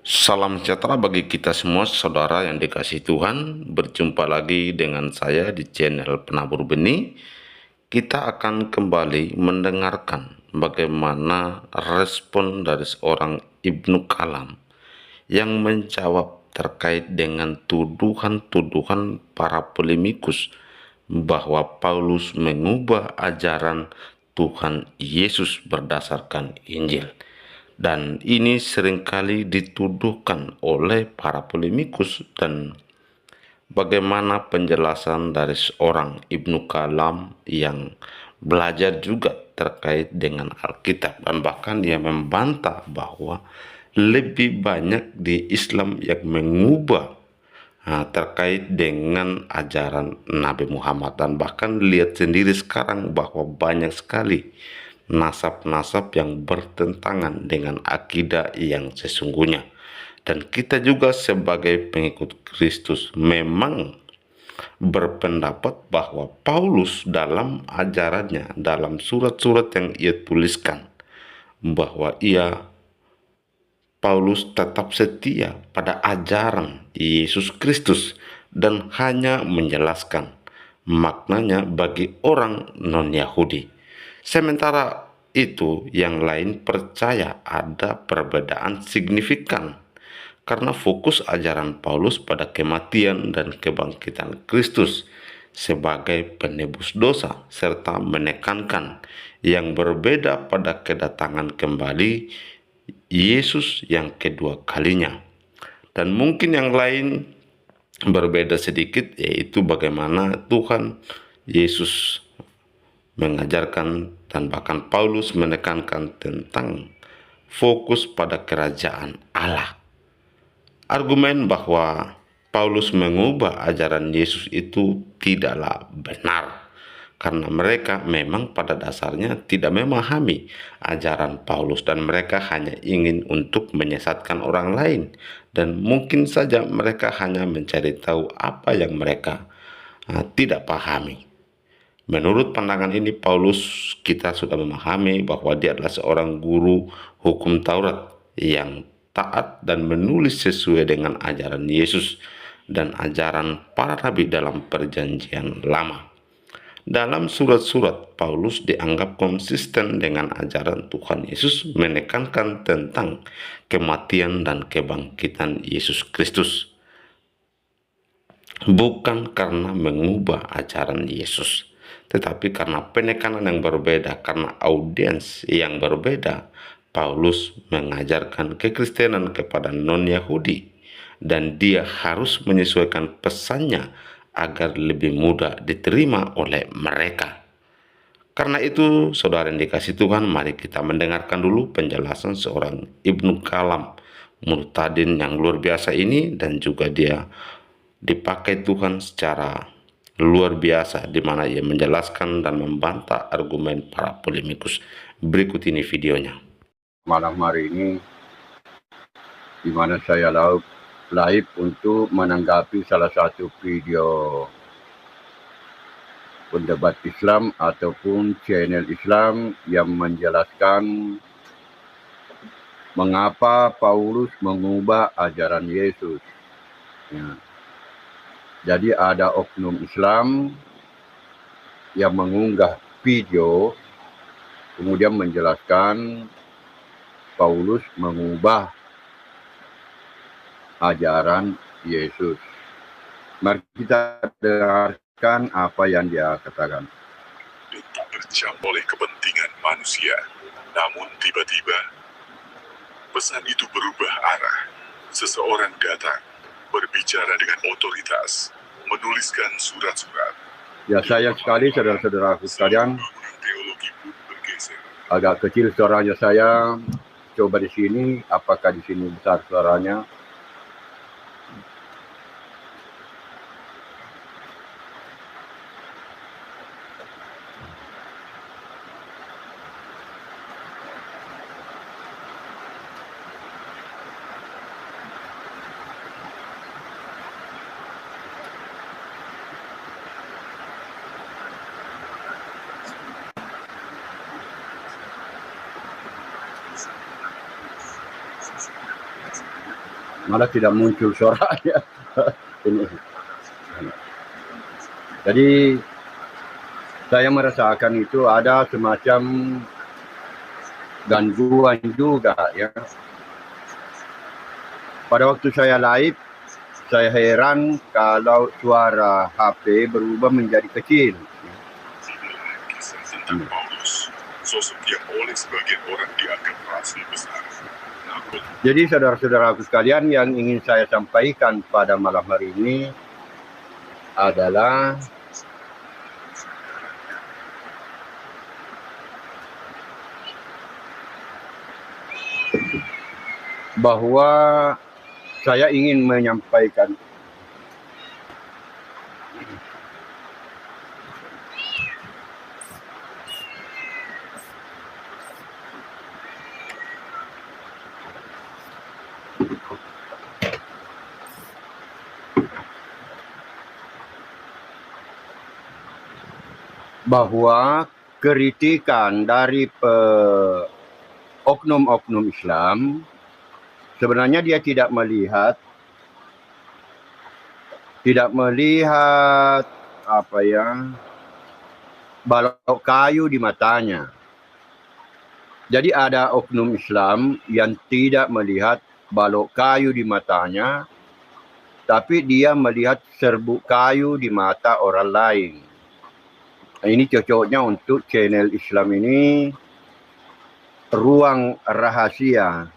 Salam sejahtera bagi kita semua, saudara yang dikasihi Tuhan. Berjumpa lagi dengan saya di channel Penabur Benih. Kita akan kembali mendengarkan bagaimana respon dari seorang Ibnu Kalam yang menjawab terkait dengan tuduhan-tuduhan para polemikus bahwa Paulus mengubah ajaran Tuhan Yesus berdasarkan Injil. Dan ini seringkali dituduhkan oleh para polemikus, dan bagaimana penjelasan dari seorang Ibnu Kalam yang belajar juga terkait dengan Alkitab, dan bahkan dia membantah bahwa lebih banyak di Islam yang mengubah terkait dengan ajaran Nabi Muhammad. Dan bahkan lihat sendiri sekarang bahwa banyak sekali nasab-nasab yang bertentangan dengan akidah yang sesungguhnya. Dan kita juga sebagai pengikut Kristus memang berpendapat bahwa Paulus dalam ajarannya, dalam surat-surat yang ia tuliskan, bahwa Paulus tetap setia pada ajaran Yesus Kristus dan hanya menjelaskan maknanya bagi orang non-Yahudi. Sementara itu, yang lain percaya ada perbedaan signifikan karena fokus ajaran Paulus pada kematian dan kebangkitan Kristus sebagai penebus dosa, serta menekankan yang berbeda pada kedatangan kembali Yesus yang kedua kalinya. Dan mungkin yang lain berbeda sedikit, yaitu bagaimana Tuhan Yesus mengajarkan dan bahkan Paulus menekankan tentang fokus pada kerajaan Allah. Argumen bahwa Paulus mengubah ajaran Yesus itu tidaklah benar, karena mereka memang pada dasarnya tidak memahami ajaran Paulus dan mereka hanya ingin untuk menyesatkan orang lain, dan mungkin saja mereka hanya mencari tahu apa yang mereka tidak pahami. Menurut pandangan ini, Paulus kita sudah memahami bahwa dia adalah seorang guru hukum Taurat yang taat dan menulis sesuai dengan ajaran Yesus dan ajaran para nabi dalam perjanjian lama. Dalam surat-surat, Paulus dianggap konsisten dengan ajaran Tuhan Yesus, menekankan tentang kematian dan kebangkitan Yesus Kristus, bukan karena mengubah ajaran Yesus, tetapi karena penekanan yang berbeda, karena audiens yang berbeda. Paulus mengajarkan kekristenan kepada non-Yahudi, dan dia harus menyesuaikan pesannya agar lebih mudah diterima oleh mereka. Karena itu, saudara yang dikasih Tuhan, mari kita mendengarkan dulu penjelasan seorang Ibnu Kalam, murtadin yang luar biasa ini, dan juga dia dipakai Tuhan secara luar biasa, di mana ia menjelaskan dan membantah argumen para polemikus. Berikut ini videonya. Malam hari ini, di mana saya live untuk menanggapi salah satu video pendebat Islam ataupun channel Islam yang menjelaskan mengapa Paulus mengubah ajaran Yesus. Ya. Jadi ada oknum Islam yang mengunggah video kemudian menjelaskan Paulus mengubah ajaran Yesus. Mari kita dengarkan apa yang dia katakan. Tak terjam oleh kepentingan manusia, namun tiba-tiba pesan itu berubah arah. Seseorang datang, berbicara dengan otoritas, menuliskan surat-surat. Ya, sayang sekali saudara-saudaraku sekalian, Teologi pun bergeser. agak kecil suaranya saya. Coba di sini, apakah di sini besar suaranya? malah tidak muncul suaranya. Ini. Jadi saya merasakan itu ada semacam gangguan juga ya. Pada waktu saya live, saya heran kalau suara HP berubah menjadi kecil. Inilah kisah tentang Paulus, sosok yang oleh sebagian orang dianggap rasul besar. Namun, Jadi saudara-saudaraku sekalian, yang ingin saya sampaikan pada malam hari ini adalah bahwa saya ingin menyampaikan bahwa kritikan dari oknum-oknum Islam sebenarnya dia tidak melihat apa ya, balok kayu di matanya. Jadi ada oknum Islam yang tidak melihat balok kayu di matanya, tapi dia melihat serbuk kayu di mata orang lain. Nah, ini cocoknya untuk channel Islam ini, ruang rahasia.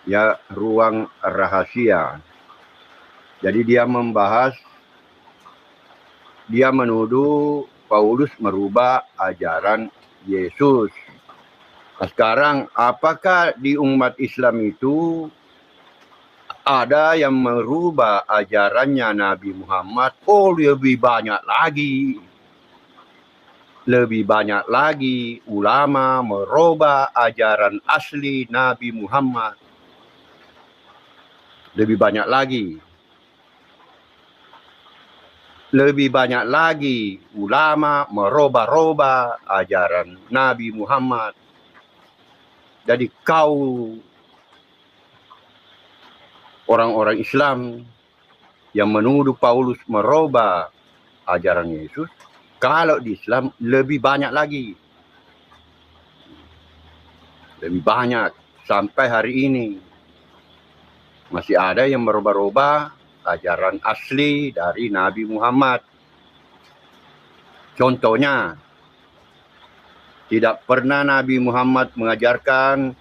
Ya, ruang rahasia. Jadi dia menuduh Paulus merubah ajaran Yesus. Nah, sekarang apakah di umat Islam itu ada yang merubah ajarannya Nabi Muhammad? Oh, lebih banyak lagi. Lebih banyak lagi ulama merubah ajaran asli Nabi Muhammad. Lebih banyak lagi. Lebih banyak lagi ulama merubah-rubah ajaran Nabi Muhammad. Jadi kau orang-orang Islam yang menuduh Paulus merubah ajaran Yesus, kalau di Islam lebih banyak lagi. Lebih banyak. Sampai hari ini masih ada yang merubah-rubah ajaran asli dari Nabi Muhammad. Contohnya, tidak pernah Nabi Muhammad mengajarkan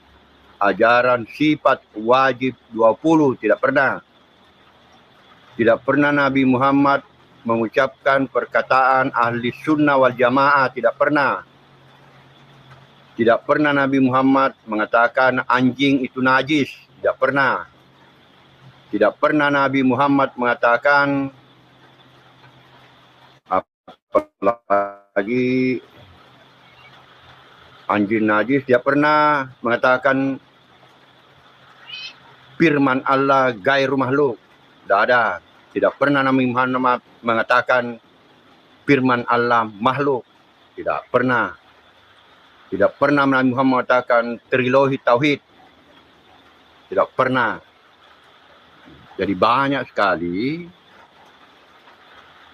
ajaran sifat wajib 20, tidak pernah. Tidak pernah Nabi Muhammad mengucapkan perkataan ahli sunnah wal jamaah, tidak pernah. Tidak pernah Nabi Muhammad mengatakan anjing itu najis, tidak pernah. Tidak pernah Nabi Muhammad mengatakan apalagi anjing najis, tidak pernah mengatakan firman Allah gairu makhluk, tidak ada. Tidak pernah Nabi Muhammad mengatakan firman Allah makhluk, tidak pernah. Tidak pernah Nabi Muhammad mengatakan trilogi tauhid, tidak pernah. Jadi banyak sekali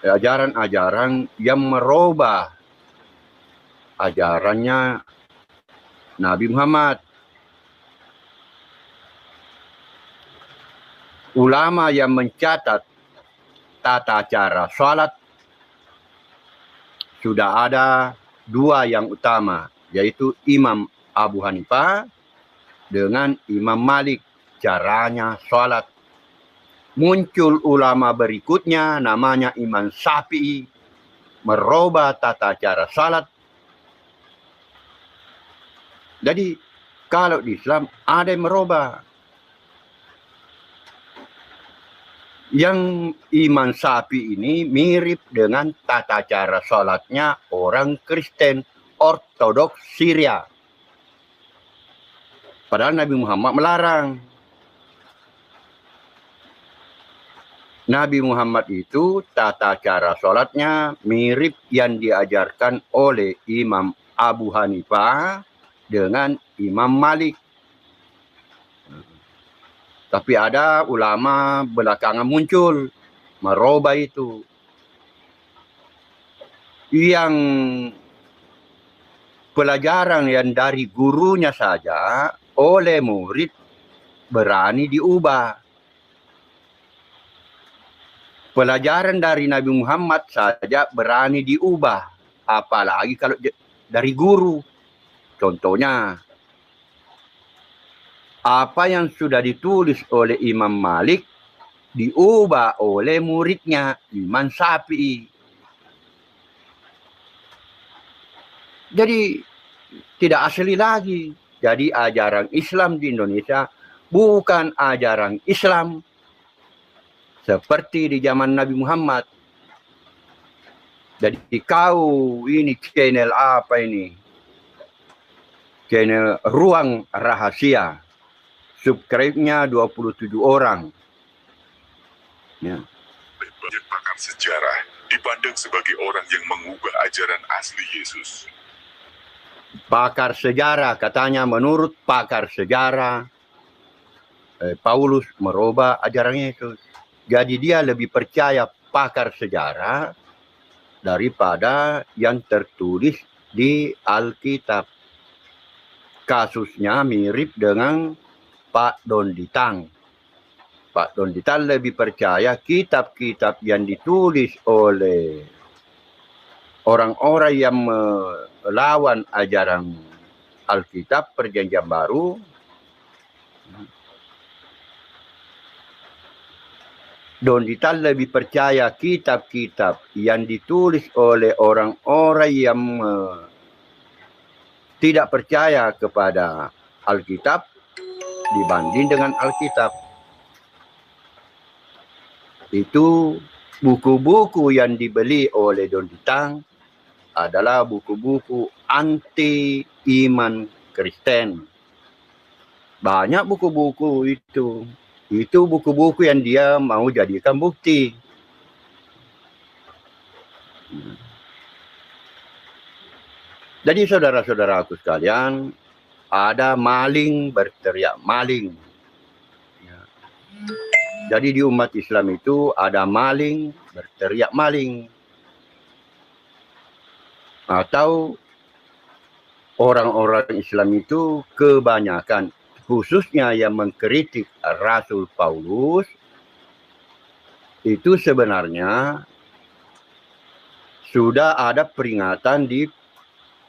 ajaran-ajaran yang merubah ajarannya Nabi Muhammad. Ulama yang mencatat tata cara sholat sudah ada dua yang utama, yaitu Imam Abu Hanifah dengan Imam Malik, caranya sholat. Muncul ulama berikutnya namanya Imam Syafi'i, merubah tata cara sholat. Jadi kalau di Islam ada yang merubah. Yang Imam Syafi'i ini mirip dengan tata cara sholatnya orang Kristen Ortodoks Syria. Padahal Nabi Muhammad melarang. Nabi Muhammad itu tata cara sholatnya mirip yang diajarkan oleh Imam Abu Hanifah dengan Imam Malik. Tapi ada ulama belakangan muncul merubah itu. Yang pelajaran yang dari gurunya saja oleh murid berani diubah. Pelajaran dari Nabi Muhammad saja berani diubah. Apalagi kalau dari guru. Contohnya, apa yang sudah ditulis oleh Imam Malik diubah oleh muridnya Imam Syafi'i. Jadi tidak asli lagi. Jadi ajaran Islam di Indonesia bukan ajaran Islam seperti di zaman Nabi Muhammad. Jadi kau ini channel apa ini? Channel Ruang Rahasia. Subscribe-nya 27 orang. Ya. Banyak pakar sejarah dipandang sebagai orang yang mengubah ajaran asli Yesus. Pakar sejarah, katanya menurut pakar sejarah, Paulus merubah ajaran Yesus. Jadi dia lebih percaya pakar sejarah daripada yang tertulis di Alkitab. Kasusnya mirip dengan Pak Donditang. Pak Donditang lebih percaya kitab-kitab yang ditulis oleh orang-orang yang melawan ajaran Alkitab Perjanjian Baru. Donditang lebih percaya kitab-kitab yang ditulis oleh orang-orang yang tidak percaya kepada Alkitab dibanding dengan Alkitab. Itu buku-buku yang dibeli oleh Donditang adalah buku-buku anti iman Kristen. Banyak buku-buku itu. Itu buku-buku yang dia mau jadikan bukti. Jadi saudara-saudaraku sekalian, ada maling berteriak maling. Jadi di umat Islam itu ada maling berteriak maling. Atau orang-orang Islam itu kebanyakan, khususnya yang mengkritik Rasul Paulus, itu sebenarnya sudah ada peringatan di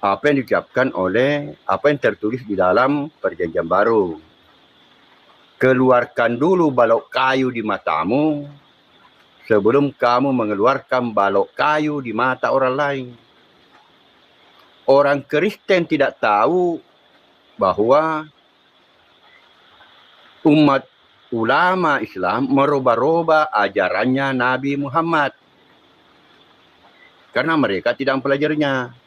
apa yang diucapkan oleh apa yang tertulis di dalam Perjanjian Baru. Keluarkan dulu balok kayu di matamu sebelum kamu mengeluarkan balok kayu di mata orang lain. Orang Kristen tidak tahu bahwa umat ulama Islam merubah-rubah ajarannya Nabi Muhammad. Karena mereka tidak mempelajarinya.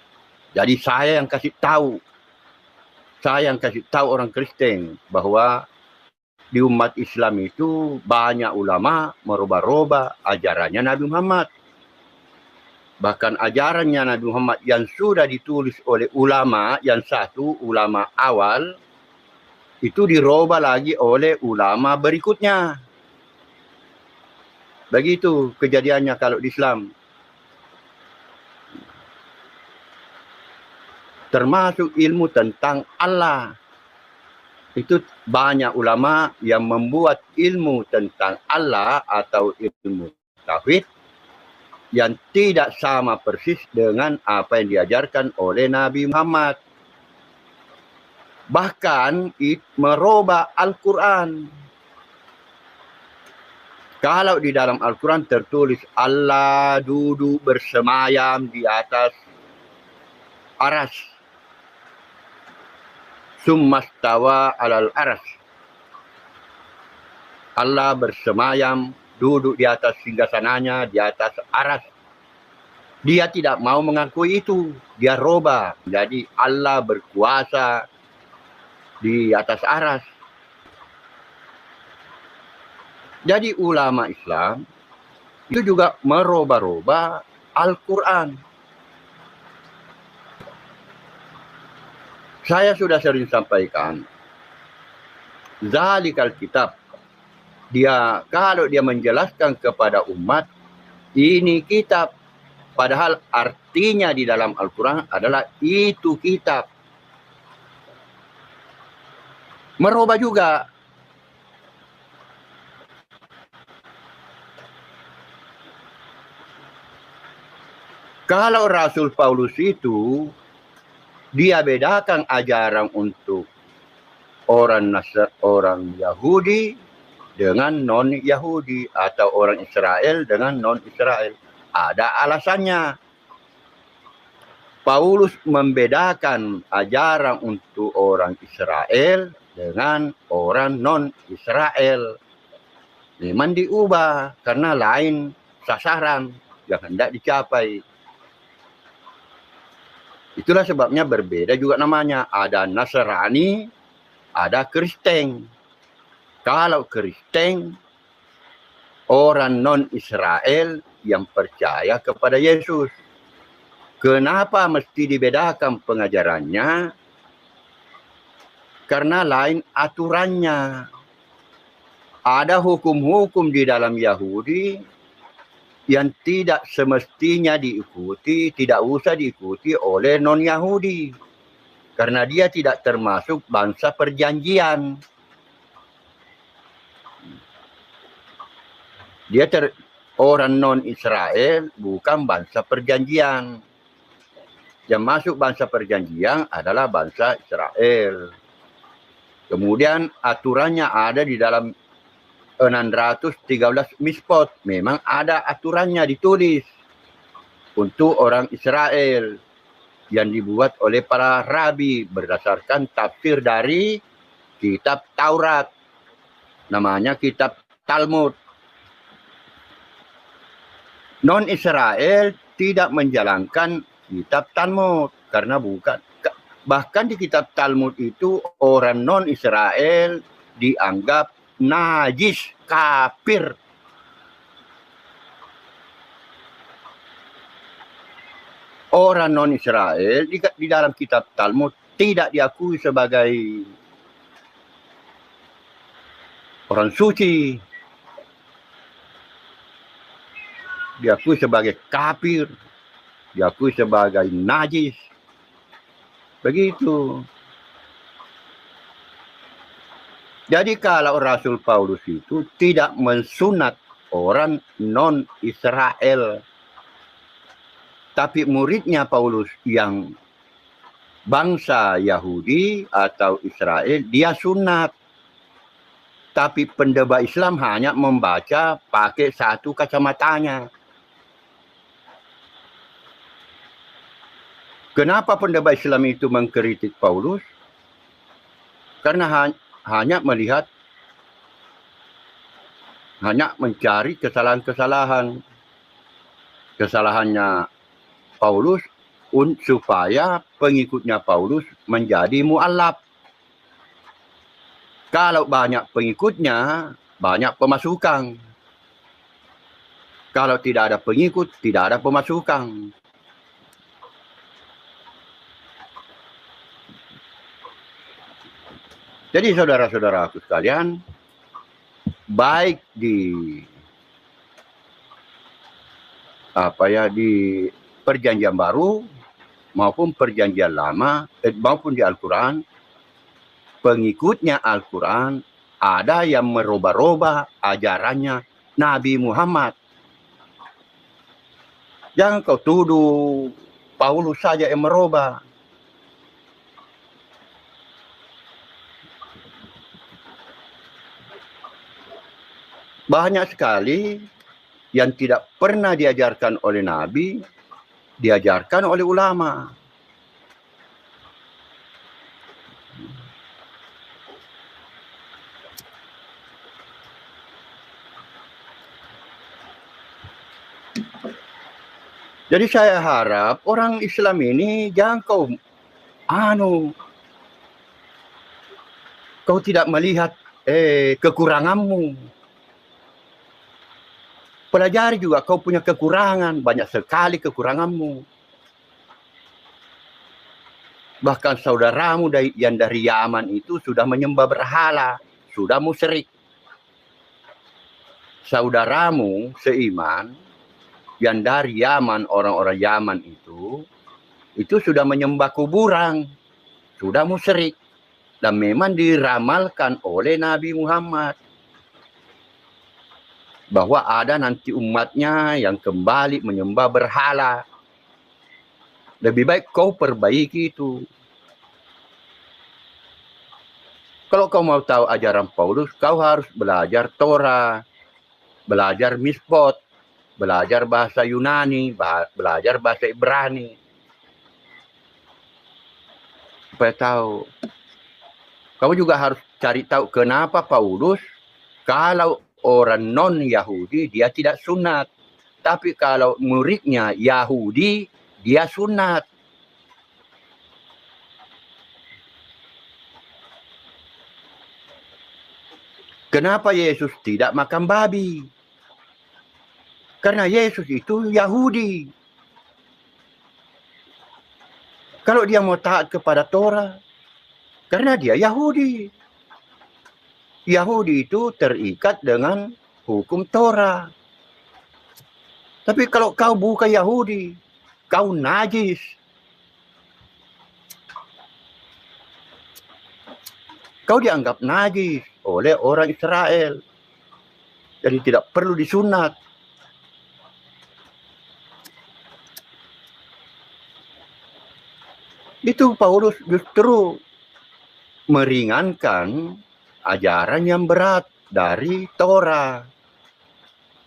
Jadi saya yang kasih tahu. Saya yang kasih tahu orang Kristen bahwa di umat Islam itu banyak ulama merubah-rubah ajarannya Nabi Muhammad. Bahkan ajarannya Nabi Muhammad yang sudah ditulis oleh ulama, yang satu ulama awal, itu dirubah lagi oleh ulama berikutnya. Begitu kejadiannya kalau di Islam. Termasuk ilmu tentang Allah. Itu banyak ulama yang membuat ilmu tentang Allah atau ilmu tauhid yang tidak sama persis dengan apa yang diajarkan oleh Nabi Muhammad. Bahkan merubah Al-Quran. Kalau di dalam Al-Quran tertulis Allah duduk bersemayam di atas aras. Summastawa alal aras. Allah bersemayam, duduk di atas singgasananya, di atas aras. Dia tidak mau mengakui itu. Dia robah. Jadi Allah berkuasa di atas aras. Jadi ulama Islam itu juga merubah-rubah Al-Quran. Saya sudah sering sampaikan, Zalikal kitab Kalau dia menjelaskan kepada umat, ini kitab. Padahal artinya di dalam Al-Quran adalah itu kitab. Merubah juga. Kalau Rasul Paulus itu, dia bedakan ajaran untuk orang Yahudi dengan non-Yahudi, atau orang Israel dengan non-Israel. Ada alasannya. Paulus membedakan ajaran untuk orang Israel dengan orang non-Israel. Memang diubah karena lain sasaran yang hendak dicapai. Itulah sebabnya berbeda juga namanya. Ada Nasrani, ada Kristen. Kalau Kristen, orang non-Israel yang percaya kepada Yesus. Kenapa mesti dibedakan pengajarannya? Karena lain aturannya. Ada hukum-hukum di dalam Yahudi yang tidak semestinya diikuti, tidak usah diikuti oleh non-Yahudi. Karena dia tidak termasuk bangsa perjanjian. Orang non-Israel bukan bangsa perjanjian. Yang masuk bangsa perjanjian adalah bangsa Israel. Kemudian aturannya ada di dalam 613 mispot. Memang ada aturannya ditulis untuk orang Israel yang dibuat oleh para rabi berdasarkan tafsir dari kitab Taurat. Namanya kitab Talmud. Non-Israel tidak menjalankan kitab Talmud karena bukan. Bahkan di kitab Talmud itu orang non-Israel dianggap najis, kafir. Orang non-Israel di dalam kitab Talmud tidak diakui sebagai orang suci. Diakui sebagai kafir. Diakui sebagai najis. Begitu. Jadi kalau Rasul Paulus itu tidak mensunat orang non-Israel. Tapi muridnya Paulus yang bangsa Yahudi atau Israel, dia sunat. Tapi pendebat Islam hanya membaca pakai satu kacamatanya. Kenapa pendebat Islam itu mengkritik Paulus? Karena hanya melihat, hanya mencari kesalahan-kesalahan. Kesalahannya Paulus supaya pengikutnya Paulus menjadi mu'alaf. Kalau banyak pengikutnya, banyak pemasukan. Kalau tidak ada pengikut, tidak ada pemasukan. Jadi saudara-saudaraku sekalian, baik di Perjanjian Baru maupun Perjanjian Lama maupun di Al-Quran, pengikutnya Al-Quran ada yang merubah-rubah ajarannya Nabi Muhammad. Jangan kau tuduh Paulus saja yang merubah. Banyak sekali yang tidak pernah diajarkan oleh Nabi, diajarkan oleh ulama. Jadi saya harap orang Islam ini jangan kau tidak melihat kekuranganmu. Pelajari juga kau punya kekurangan, banyak sekali kekuranganmu. Bahkan saudaramu yang dari Yaman itu sudah menyembah berhala, sudah musyrik. saudaramu seiman yang dari Yaman, orang-orang Yaman itu sudah menyembah kuburan, sudah musyrik, dan memang diramalkan oleh Nabi Muhammad bahwa ada nanti umatnya yang kembali menyembah berhala. Lebih baik kau perbaiki itu. Kalau kau mau tahu ajaran Paulus, kau harus belajar Torah, belajar Misbot, belajar bahasa Yunani, belajar bahasa Ibrani. Supaya tahu. Kamu juga harus cari tahu kenapa Paulus, kalau orang non-Yahudi, dia tidak sunat. Tapi kalau muridnya Yahudi, dia sunat. Kenapa Yesus tidak makan babi? Karena Yesus itu Yahudi. Kalau dia mau taat kepada Torah, karena dia Yahudi. Yahudi itu terikat dengan hukum Torah. Tapi kalau kau bukan Yahudi, kau najis. Kau dianggap najis oleh orang Israel. Jadi tidak perlu disunat. Itu Paulus justru meringankan ajaran yang berat dari Torah.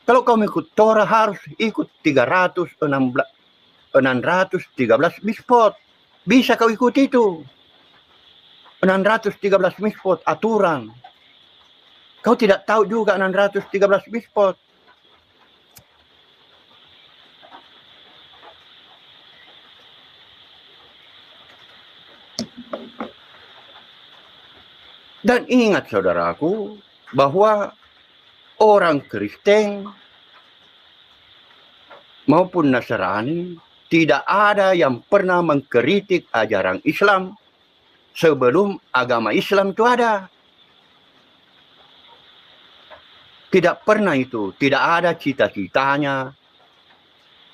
Kalau kau ikut Torah harus ikut 613 mispot. Bisa kau ikut itu. 613 mispot aturan. Kau tidak tahu juga 613 mispot. Dan ingat saudaraku, bahwa orang Kristen maupun Nasrani tidak ada yang pernah mengkritik ajaran Islam sebelum agama Islam itu ada. Tidak pernah itu, tidak ada cita-citanya,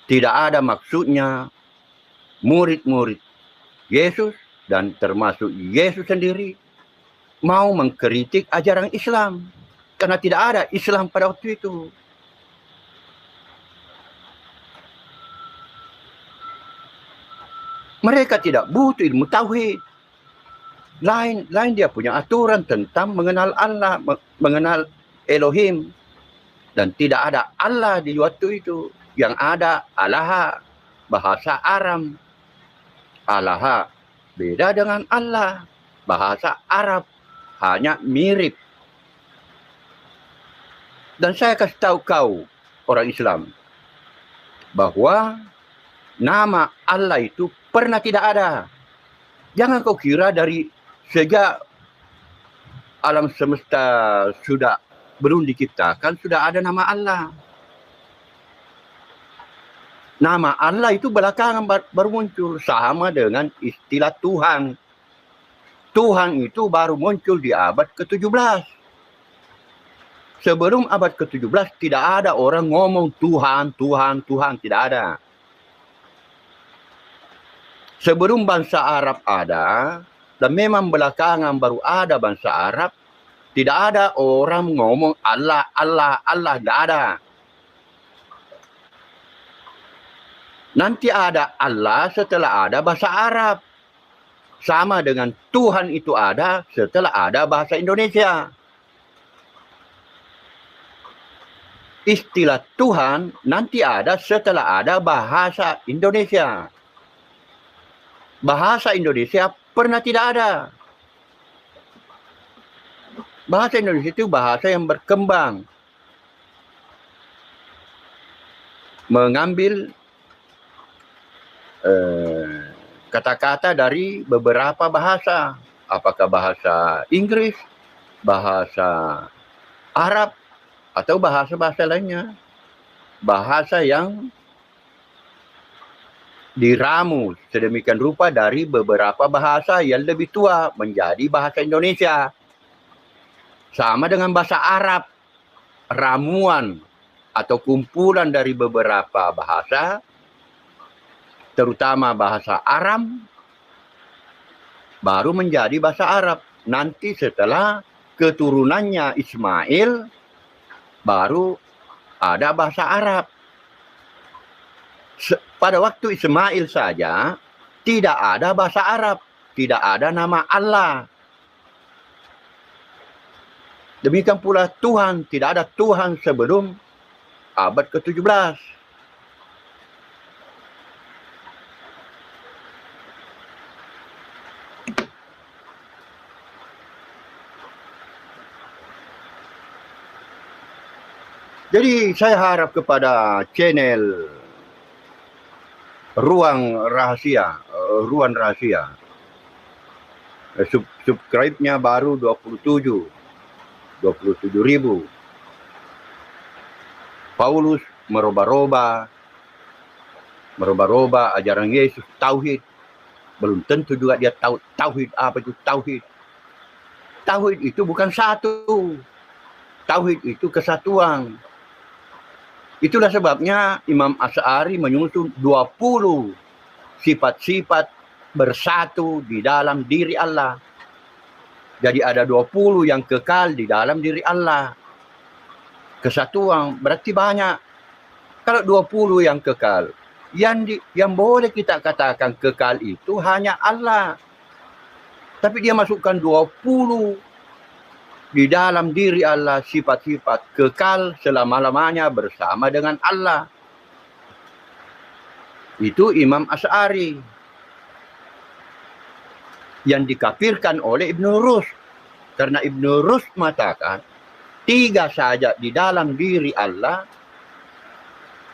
tidak ada maksudnya murid-murid Yesus dan termasuk Yesus sendiri mau mengkritik ajaran Islam. Karena tidak ada Islam pada waktu itu. Mereka tidak butuh ilmu tauhid. Lain dia punya aturan tentang mengenal Allah, mengenal Elohim. Dan tidak ada Allah di waktu itu. Yang ada Allah, bahasa Aram. Allah beda dengan Allah, bahasa Arab. Hanya mirip. Dan saya kasih tahu kau, orang Islam, bahwa nama Allah itu pernah tidak ada. Jangan kau kira dari sejak alam semesta sudah belum diciptakan, sudah ada nama Allah. Nama Allah itu belakangan baru muncul, sama dengan istilah Tuhan. Tuhan itu baru muncul di abad ke-17. Sebelum abad ke-17 tidak ada orang ngomong Tuhan, Tuhan, Tuhan. Tidak ada. Sebelum bangsa Arab ada, dan memang belakangan baru ada bangsa Arab, tidak ada orang ngomong Allah, Allah, Allah. Tidak ada. Nanti ada Allah setelah ada bahasa Arab. Sama dengan Tuhan itu ada setelah ada bahasa Indonesia. Istilah Tuhan nanti ada setelah ada bahasa Indonesia. Bahasa Indonesia pernah tidak ada. Bahasa Indonesia itu bahasa yang berkembang. Mengambil kata-kata dari beberapa bahasa. Apakah bahasa Inggris, bahasa Arab, atau bahasa-bahasa lainnya. Bahasa yang diramu sedemikian rupa dari beberapa bahasa yang lebih tua menjadi bahasa Indonesia. Sama dengan bahasa Arab. ramuan atau kumpulan dari beberapa bahasa, terutama bahasa Aram, baru menjadi bahasa Arab. Nanti setelah keturunannya Ismail, baru ada bahasa Arab. Pada waktu Ismail saja, tidak ada bahasa Arab, tidak ada nama Allah. Demikian pula Tuhan, tidak ada Tuhan sebelum abad ke-17. Jadi saya harap kepada channel Ruang Rahasia, subscribe-nya baru 27 ribu. Paulus merubah-rubah ajaran Yesus, tauhid. Belum tentu juga dia tahu tauhid apa itu tauhid. Tauhid itu bukan satu. Tauhid itu kesatuan. Itulah sebabnya Imam Asy'ari menyusun 20 sifat-sifat bersatu di dalam diri Allah. Jadi ada 20 yang kekal di dalam diri Allah. Kesatuan berarti banyak. Kalau 20 yang kekal, yang boleh kita katakan kekal itu hanya Allah. Tapi dia masukkan 20 di dalam diri Allah, sifat-sifat kekal selama-lamanya bersama dengan Allah. Itu Imam Asy'ari yang dikafirkan oleh Ibn Rushd. Karena Ibn Rushd mengatakan 3 saja di dalam diri Allah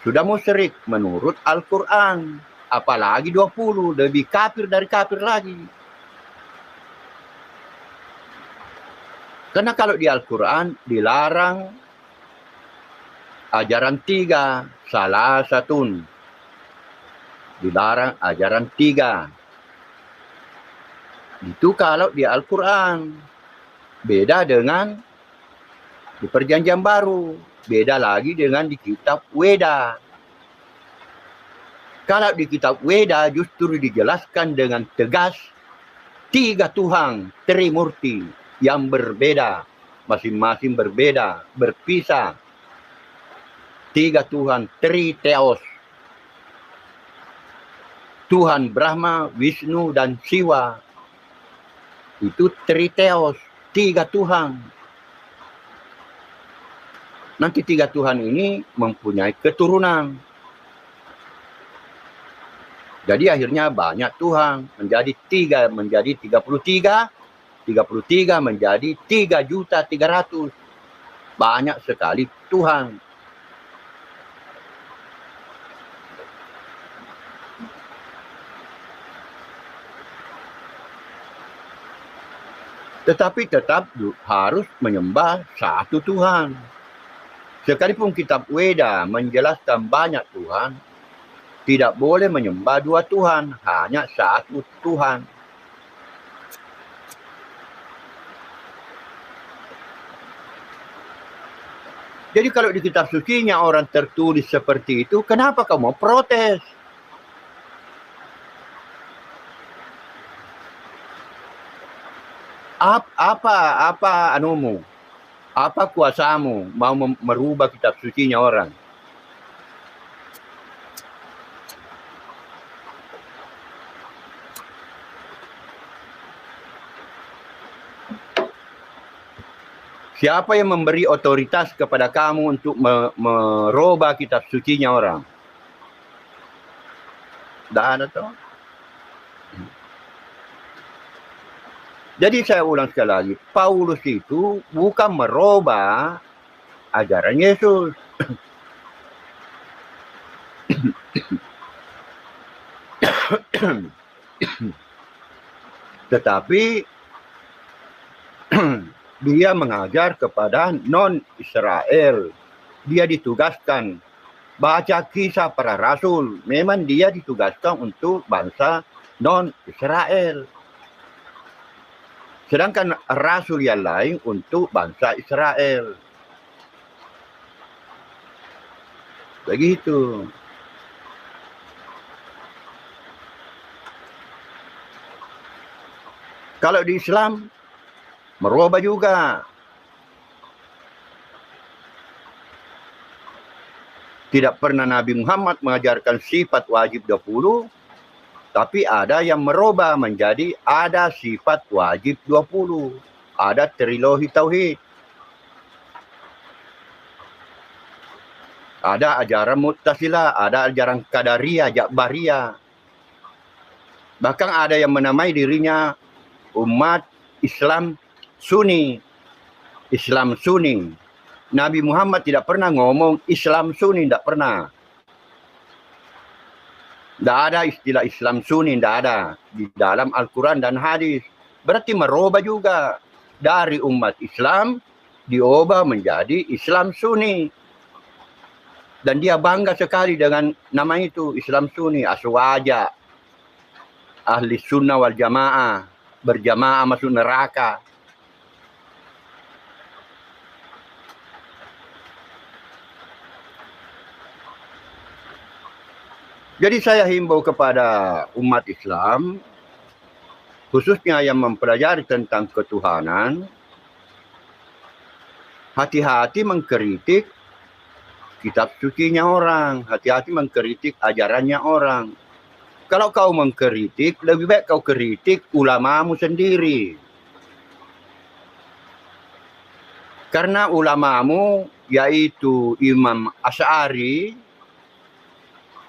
sudah musyrik menurut Al-Quran. Apalagi 20, lebih kafir dari kafir lagi. Karena kalau di Al-Quran dilarang ajaran 3, salah satun. Dilarang ajaran 3. Itu kalau di Al-Quran. Beda dengan di Perjanjian Baru. Beda lagi dengan di kitab Weda. Kalau di kitab Weda justru dijelaskan dengan tegas 3 Tuhan, Trimurti, yang berbeda, masing-masing berbeda, berpisah. 3 Tuhan, Triteos. Tuhan Brahma, Wisnu, dan Siwa. Itu Triteos, 3 Tuhan. Nanti 3 Tuhan ini mempunyai keturunan. Jadi akhirnya banyak Tuhan, menjadi 3, menjadi 33. 33 menjadi 3.300.000. Banyak sekali Tuhan. Tetapi tetap harus menyembah satu Tuhan. Sekalipun kitab Weda menjelaskan banyak Tuhan, tidak boleh menyembah 2 Tuhan, hanya satu Tuhan. Jadi kalau di kitab sucinya orang tertulis seperti itu, kenapa kamu mau protes? Apa anumu? Apa kuasamu mau merubah kitab sucinya orang? Siapa yang memberi otoritas kepada kamu untuk merubah kitab sucinya orang? Tidak ada tuh. Jadi saya ulang sekali lagi, Paulus itu bukan merubah ajaran Yesus. Tetapi dia mengajar kepada non-Israel. Dia ditugaskan. Baca kisah para rasul. Memang dia ditugaskan untuk bangsa non-Israel. Sedangkan rasul yang lain untuk bangsa Israel. Begitu. Kalau di Islam merubah juga. Tidak pernah Nabi Muhammad mengajarkan sifat wajib 20, tapi ada yang merubah menjadi ada sifat wajib 20. Ada trilogi tauhid. Ada ajaran Mu'tazilah, ada ajaran Qadariyah, Ja'bariyah. Bahkan ada yang menamai dirinya umat Islam Sunni. Islam Sunni. Nabi Muhammad tidak pernah ngomong Islam Sunni, tidak pernah. Tidak ada istilah Islam Sunni, tidak ada. Di dalam Al-Quran dan hadis. Berarti merubah juga. Dari umat Islam, diubah menjadi Islam Sunni. Dan dia bangga sekali dengan nama itu, Islam Sunni. Aswaja. Ahli sunnah wal jamaah. Berjamaah masuk neraka. Jadi saya himbau kepada umat Islam, khususnya yang mempelajari tentang ketuhanan, hati-hati mengkritik kitab sucinya orang, hati-hati mengkritik ajarannya orang. Kalau kau mengkritik, lebih baik kau kritik ulamamu sendiri. Karena ulamamu, yaitu Imam Asy'ari,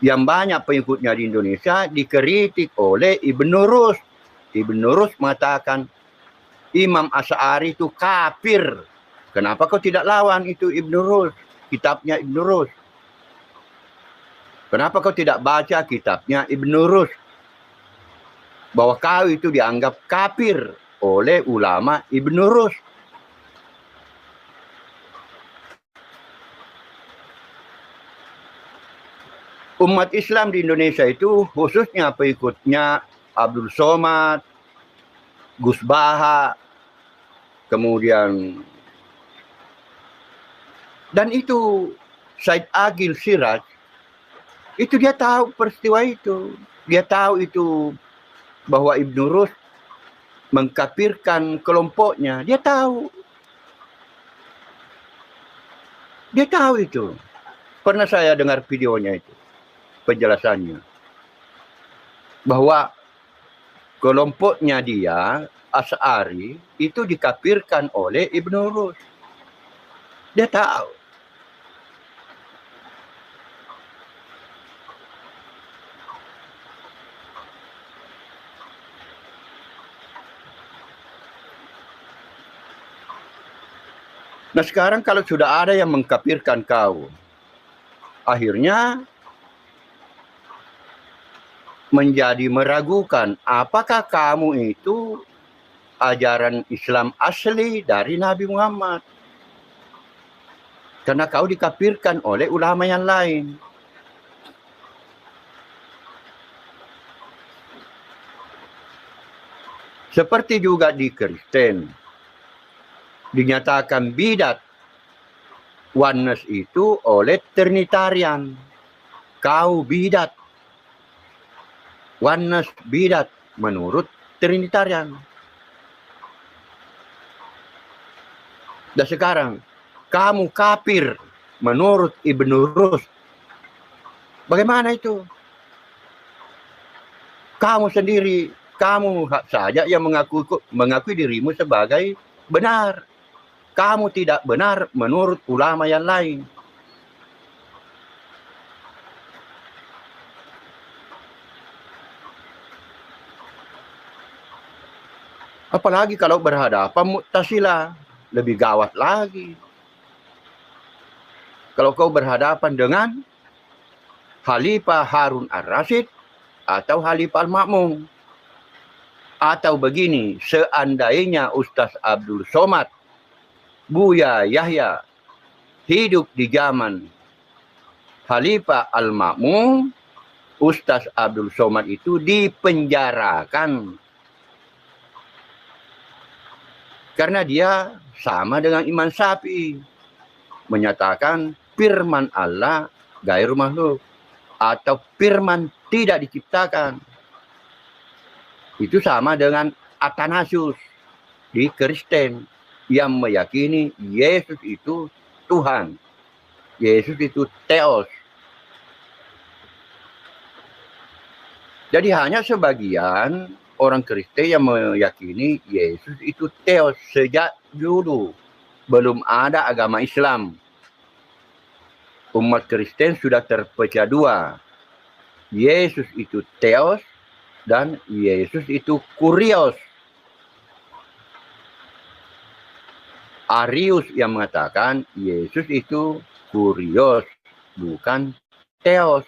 yang banyak pengikutnya di Indonesia, dikritik oleh Ibn Rus. Ibn Rus mengatakan, Imam Asy'ari itu kafir. Kenapa kau tidak lawan itu Ibn Rus? Kitabnya Ibn Rus. Kenapa kau tidak baca kitabnya Ibn Rus? Bahwa kau itu dianggap kafir oleh ulama Ibn Rus. Umat Islam di Indonesia itu khususnya pengikutnya Abdul Somad, Gus Baha, kemudian dan itu Said Agil Siraj, itu dia tahu peristiwa itu. Dia tahu itu bahwa Ibn Rus mengkafirkan kelompoknya. Dia tahu. Dia tahu itu. Pernah saya dengar videonya itu. Penjelasannya bahwa kelompoknya dia Asy'ari itu dikafirkan oleh Ibn Rus. Dia tahu. Nah sekarang kalau sudah ada yang mengkafirkan kau, akhirnya menjadi meragukan apakah kamu itu ajaran Islam asli dari Nabi Muhammad. Karena kau dikafirkan oleh ulama yang lain. Seperti juga di Kristen. Dinyatakan bidat oneness itu oleh Trinitarian. Kau bidat. Oneness bidat menurut Trinitarian. Dan sekarang kamu kafir menurut Ibn Rus. Bagaimana itu? Kamu sendiri, kamu saja yang mengakui dirimu sebagai benar. Kamu tidak benar menurut ulama yang lain. Apalagi kalau berhadapan Mu'tazilah, lebih gawat lagi. Kalau kau berhadapan dengan Khalifah Harun ar-Rasyid atau Khalifah al-Ma'mun. Atau begini, seandainya Ustaz Abdul Somad, Buya Yahya hidup di zaman Khalifah al-Ma'mun, Ustaz Abdul Somad itu dipenjarakan. Karena dia sama dengan Imam Syafi'i. Menyatakan firman Allah gairu makhluk, atau firman tidak diciptakan. Itu sama dengan Athanasius di Kristen yang meyakini Yesus itu Tuhan. Yesus itu Theos. Jadi hanya sebagian orang Kristen yang meyakini Yesus itu Theos sejak dulu. Belum ada agama Islam. Umat Kristen sudah terpecah dua. Yesus itu Theos dan Yesus itu Kurios. Arius yang mengatakan Yesus itu Kurios, bukan Theos.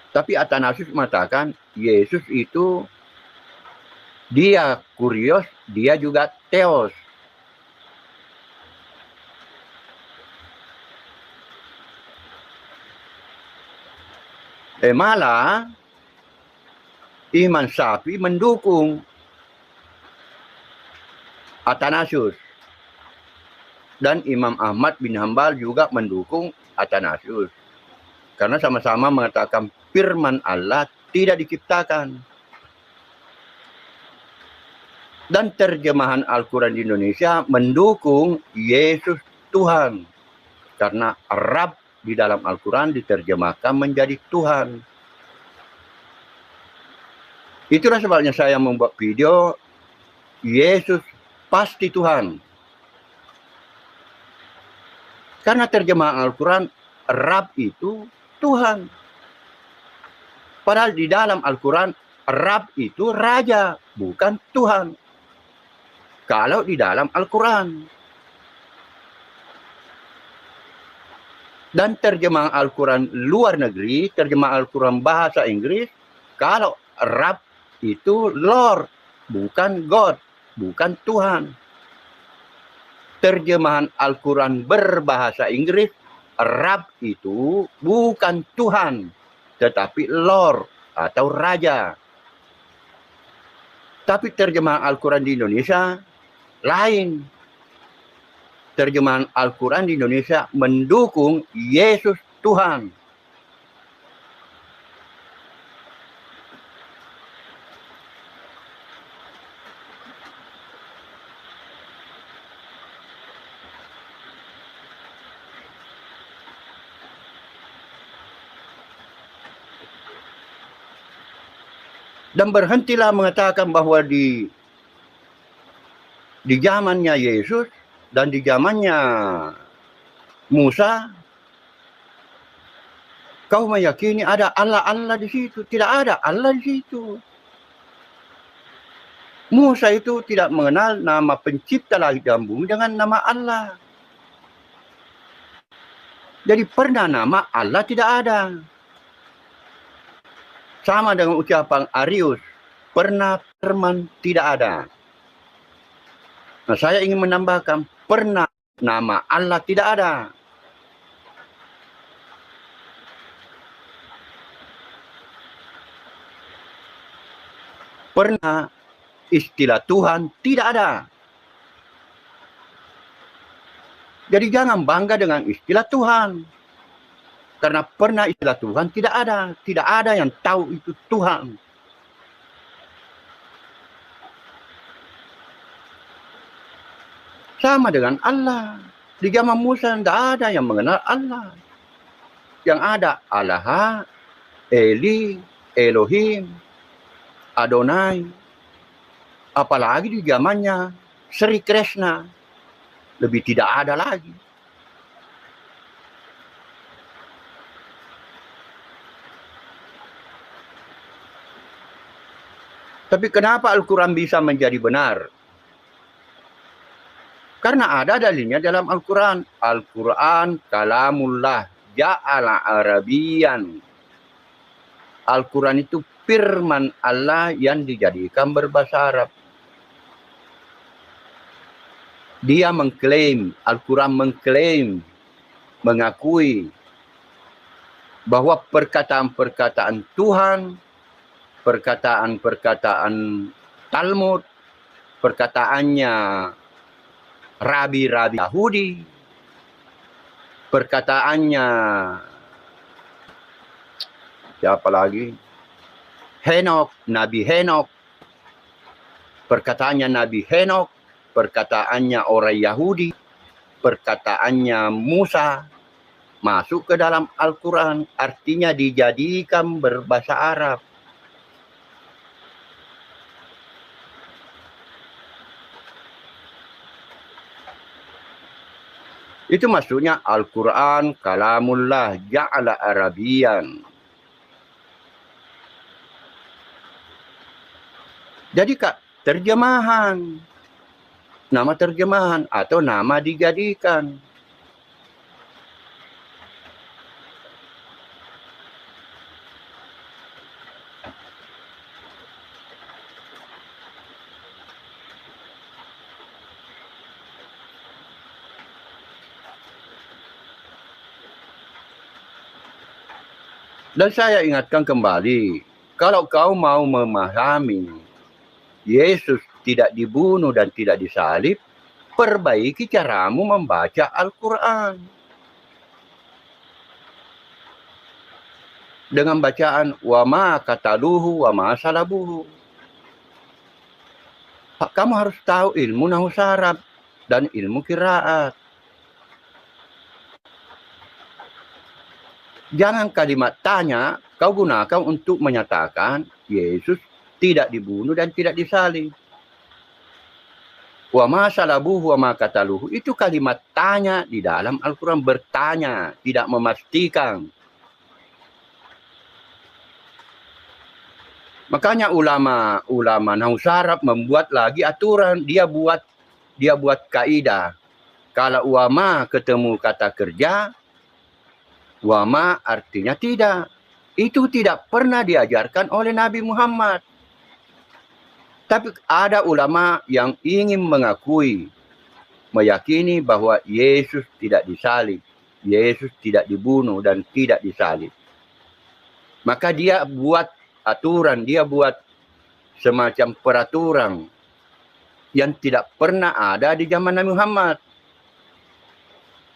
Tapi Athanasius mengatakan Yesus itu dia Kurios, dia juga Theos. Malah Imam Syafi'i mendukung Athanasius. Dan Imam Ahmad bin Hambal juga mendukung Athanasius. Karena sama-sama mengatakan firman Allah tidak diciptakan. Dan terjemahan Al-Quran di Indonesia mendukung Yesus Tuhan. Karena Rab di dalam Al-Quran diterjemahkan menjadi Tuhan. Itulah sebabnya saya membuat video Yesus pasti Tuhan. Karena terjemahan Al-Quran Rab itu Tuhan. Padahal di dalam Al-Quran Rab itu raja, bukan Tuhan. Kalau di dalam Al-Quran. Dan terjemahan Al-Quran luar negeri, terjemahan Al-Quran bahasa Inggris, kalau Rab itu Lord, bukan God, bukan Tuhan. Terjemahan Al-Quran berbahasa Inggris, Rab itu bukan Tuhan, tetapi Lord atau Raja. Tapi terjemahan Al-Quran di Indonesia lain. Terjemahan Al-Quran di Indonesia mendukung Yesus Tuhan. Dan berhentilah mengatakan bahwa di zamannya Yesus dan di zamannya Musa, kau meyakini ada Allah-Allah di situ. Tidak ada Allah di situ. Musa itu tidak mengenal nama pencipta langit dan bumi dengan nama Allah. Jadi pernah nama Allah tidak ada. Sama dengan ucapan Arius, pernah firman tidak ada. Nah, saya ingin menambahkan, pernah nama Allah tidak ada. Pernah istilah Tuhan tidak ada. Jadi jangan bangga dengan istilah Tuhan. Karena pernah istilah Tuhan tidak ada. Tidak ada yang tahu itu Tuhan. Sama dengan Allah. Di zaman Musa tidak ada yang mengenal Allah. Yang ada Allah, Eli, Elohim, Adonai. Apalagi di zamannya Sri Krishna. Lebih tidak ada lagi. Tapi kenapa Al-Quran bisa menjadi benar? Karena ada dalilnya dalam Al-Quran. Al-Quran kalamullah ja'ala arabian. Al-Quran itu firman Allah yang dijadikan berbahasa Arab. Dia mengklaim, Al-Quran mengklaim, mengakui bahwa perkataan-perkataan Tuhan, perkataan-perkataan Talmud, perkataannya rabi-rabi Yahudi, perkataannya siapa lagi? Henok, Nabi Henok. Perkataannya Nabi Henok, perkataannya orang Yahudi, perkataannya Musa masuk ke dalam Al-Quran, artinya dijadikan berbahasa Arab. Itu maksudnya Al-Quran kalamullah ja'ala Arabian. Jadi terjemahan. Nama terjemahan atau nama dijadikan. Dan saya ingatkan kembali, kalau kau mau memahami Yesus tidak dibunuh dan tidak disalib, perbaiki caramu membaca Al-Quran. Dengan bacaan wa ma kataluhu wa ma salabuhu. Kamu harus tahu ilmu nahwu Arab dan ilmu qiraat. Jangan kalimat tanya kau gunakan untuk menyatakan Yesus tidak dibunuh dan tidak disalib. Wa ma salabuhu wa ma kataluhu. Itu kalimat tanya di dalam Al-Quran, bertanya, tidak memastikan. Makanya ulama nahwu Arab membuat lagi aturan, dia buat kaidah. Kalau wa ma ketemu kata kerja, wa ma artinya tidak. Itu tidak pernah diajarkan oleh Nabi Muhammad. Tapi ada ulama yang ingin meyakini bahwa Yesus tidak disalib, Yesus tidak dibunuh dan tidak disalib. Maka dia buat aturan, dia buat semacam peraturan yang tidak pernah ada di zaman Nabi Muhammad.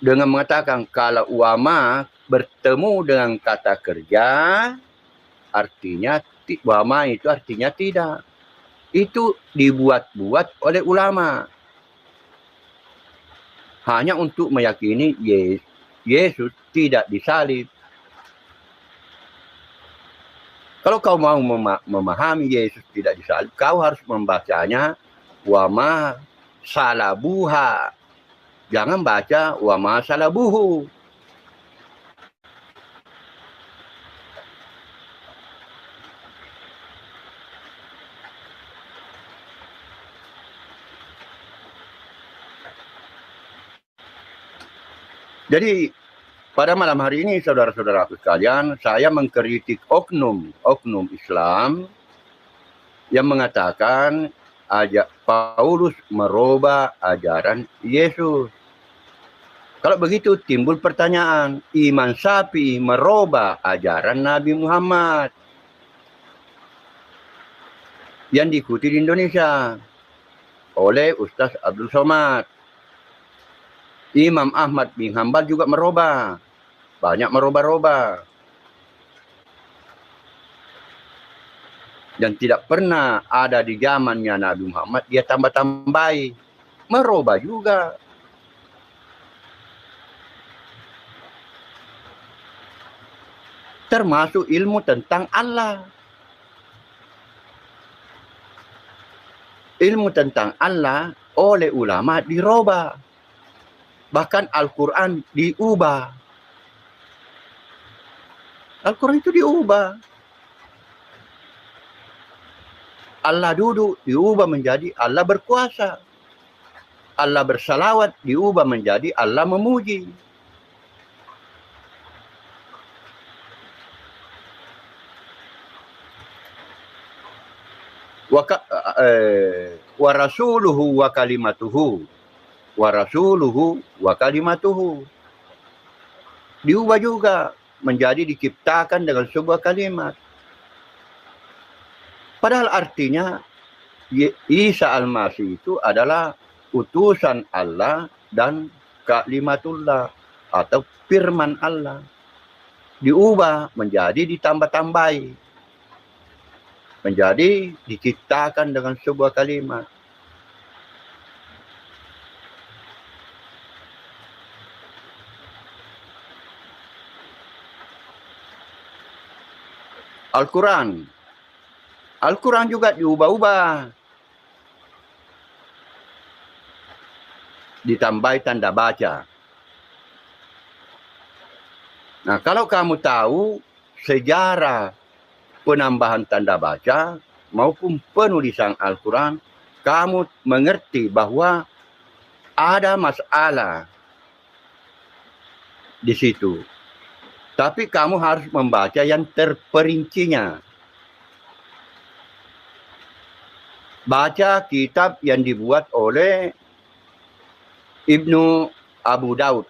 Dengan mengatakan kalau wama bertemu dengan kata kerja, artinya wama itu artinya tidak. Itu dibuat-buat oleh ulama. Hanya untuk meyakini Yesus tidak disalib. Kalau kau mau memahami Yesus tidak disalib, kau harus membacanya wama salabuha. Jangan baca wama salabuhu. Jadi pada malam hari ini saudara-saudaraku sekalian, saya mengkritik oknum Islam yang mengatakan Paulus merubah ajaran Yesus. Kalau begitu timbul pertanyaan, Iman Syafi'i merubah ajaran Nabi Muhammad yang diikuti di Indonesia oleh Ustaz Abdul Somad. Imam Ahmad bin Hanbal juga merubah. Banyak merubah-rubah. Dan tidak pernah ada di zamannya Nabi Muhammad, dia tambah-tambahi. Merubah juga. Termasuk ilmu tentang Allah. Ilmu tentang Allah oleh ulama dirubah. Bahkan Al-Quran diubah. Al-Quran itu diubah. Allah duduk diubah menjadi Allah berkuasa. Allah bersalawat diubah menjadi Allah memuji. Wa rasuluhu wa kalimatuhu. Wa rasuluhu wa kalimatuhu. Diubah juga menjadi diciptakan dengan sebuah kalimat. Padahal artinya Isa Al-Masih itu adalah utusan Allah dan kalimatullah. atau firman Allah. Diubah menjadi ditambah-tambahi. Menjadi diciptakan dengan sebuah kalimat. Al-Quran. Al-Quran juga diubah-ubah. Ditambah tanda baca. Nah, kalau kamu tahu sejarah penambahan tanda baca maupun penulisan Al-Quran, kamu mengerti bahwa ada masalah di situ. Tapi kamu harus membaca yang terperincinya. Baca kitab yang dibuat oleh Ibnu Abu Daud.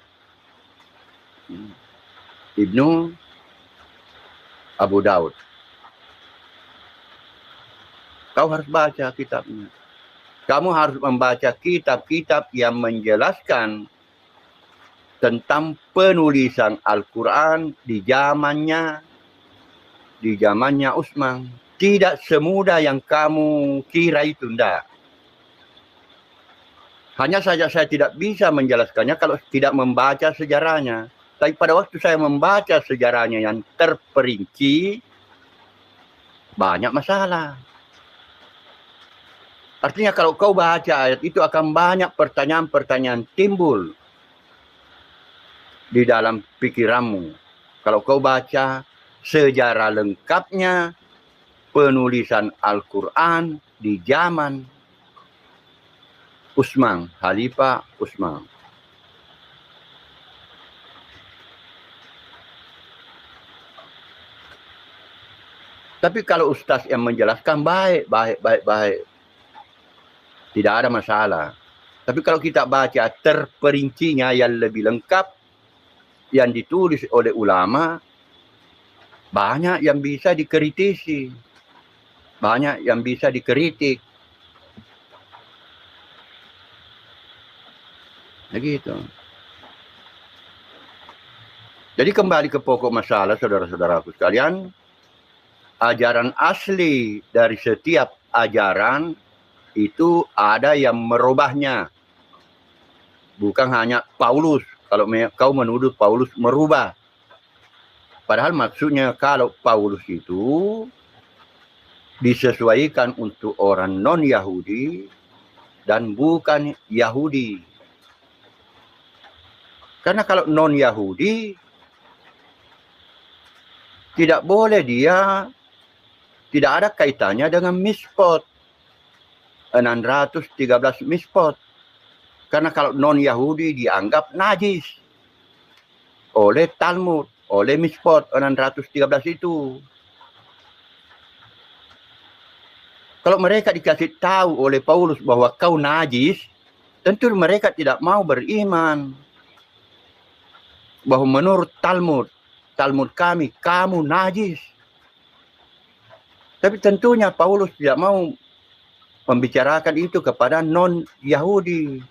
Ibnu Abu Daud. Kau harus baca kitabnya. Kamu harus membaca kitab-kitab yang menjelaskan tentang penulisan Al-Quran di zamannya Utsman. Tidak semudah yang kamu kira itu, tidak. Hanya saja saya tidak bisa menjelaskannya kalau tidak membaca sejarahnya. Tapi pada waktu saya membaca sejarahnya yang terperinci, banyak masalah. Artinya kalau kau baca ayat itu akan banyak pertanyaan-pertanyaan timbul di dalam pikiranmu. Kalau kau baca sejarah lengkapnya penulisan Al-Quran di zaman Utsman, Khalifah Utsman. Tapi kalau ustaz yang menjelaskan baik. Tidak ada masalah. Tapi kalau kita baca terperincinya yang lebih lengkap, yang ditulis oleh ulama, banyak yang bisa dikritisi. Banyak yang bisa dikritik. Begitu. Jadi kembali ke pokok masalah, saudara-saudaraku sekalian. Ajaran asli dari setiap ajaran itu ada yang merubahnya. Bukan hanya Paulus. Kalau kau menuduh Paulus merubah. Padahal maksudnya kalau Paulus itu disesuaikan untuk orang non-Yahudi dan bukan Yahudi. Karena kalau non-Yahudi, tidak boleh dia, tidak ada kaitannya dengan mispot. 613 mispot. Karena kalau non-Yahudi dianggap najis oleh Talmud, oleh mispot 613 itu. Kalau mereka dikasih tahu oleh Paulus bahwa kau najis, tentu mereka tidak mau beriman. Bahwa menurut Talmud kami, kamu najis. Tapi tentunya Paulus tidak mau membicarakan itu kepada non-Yahudi.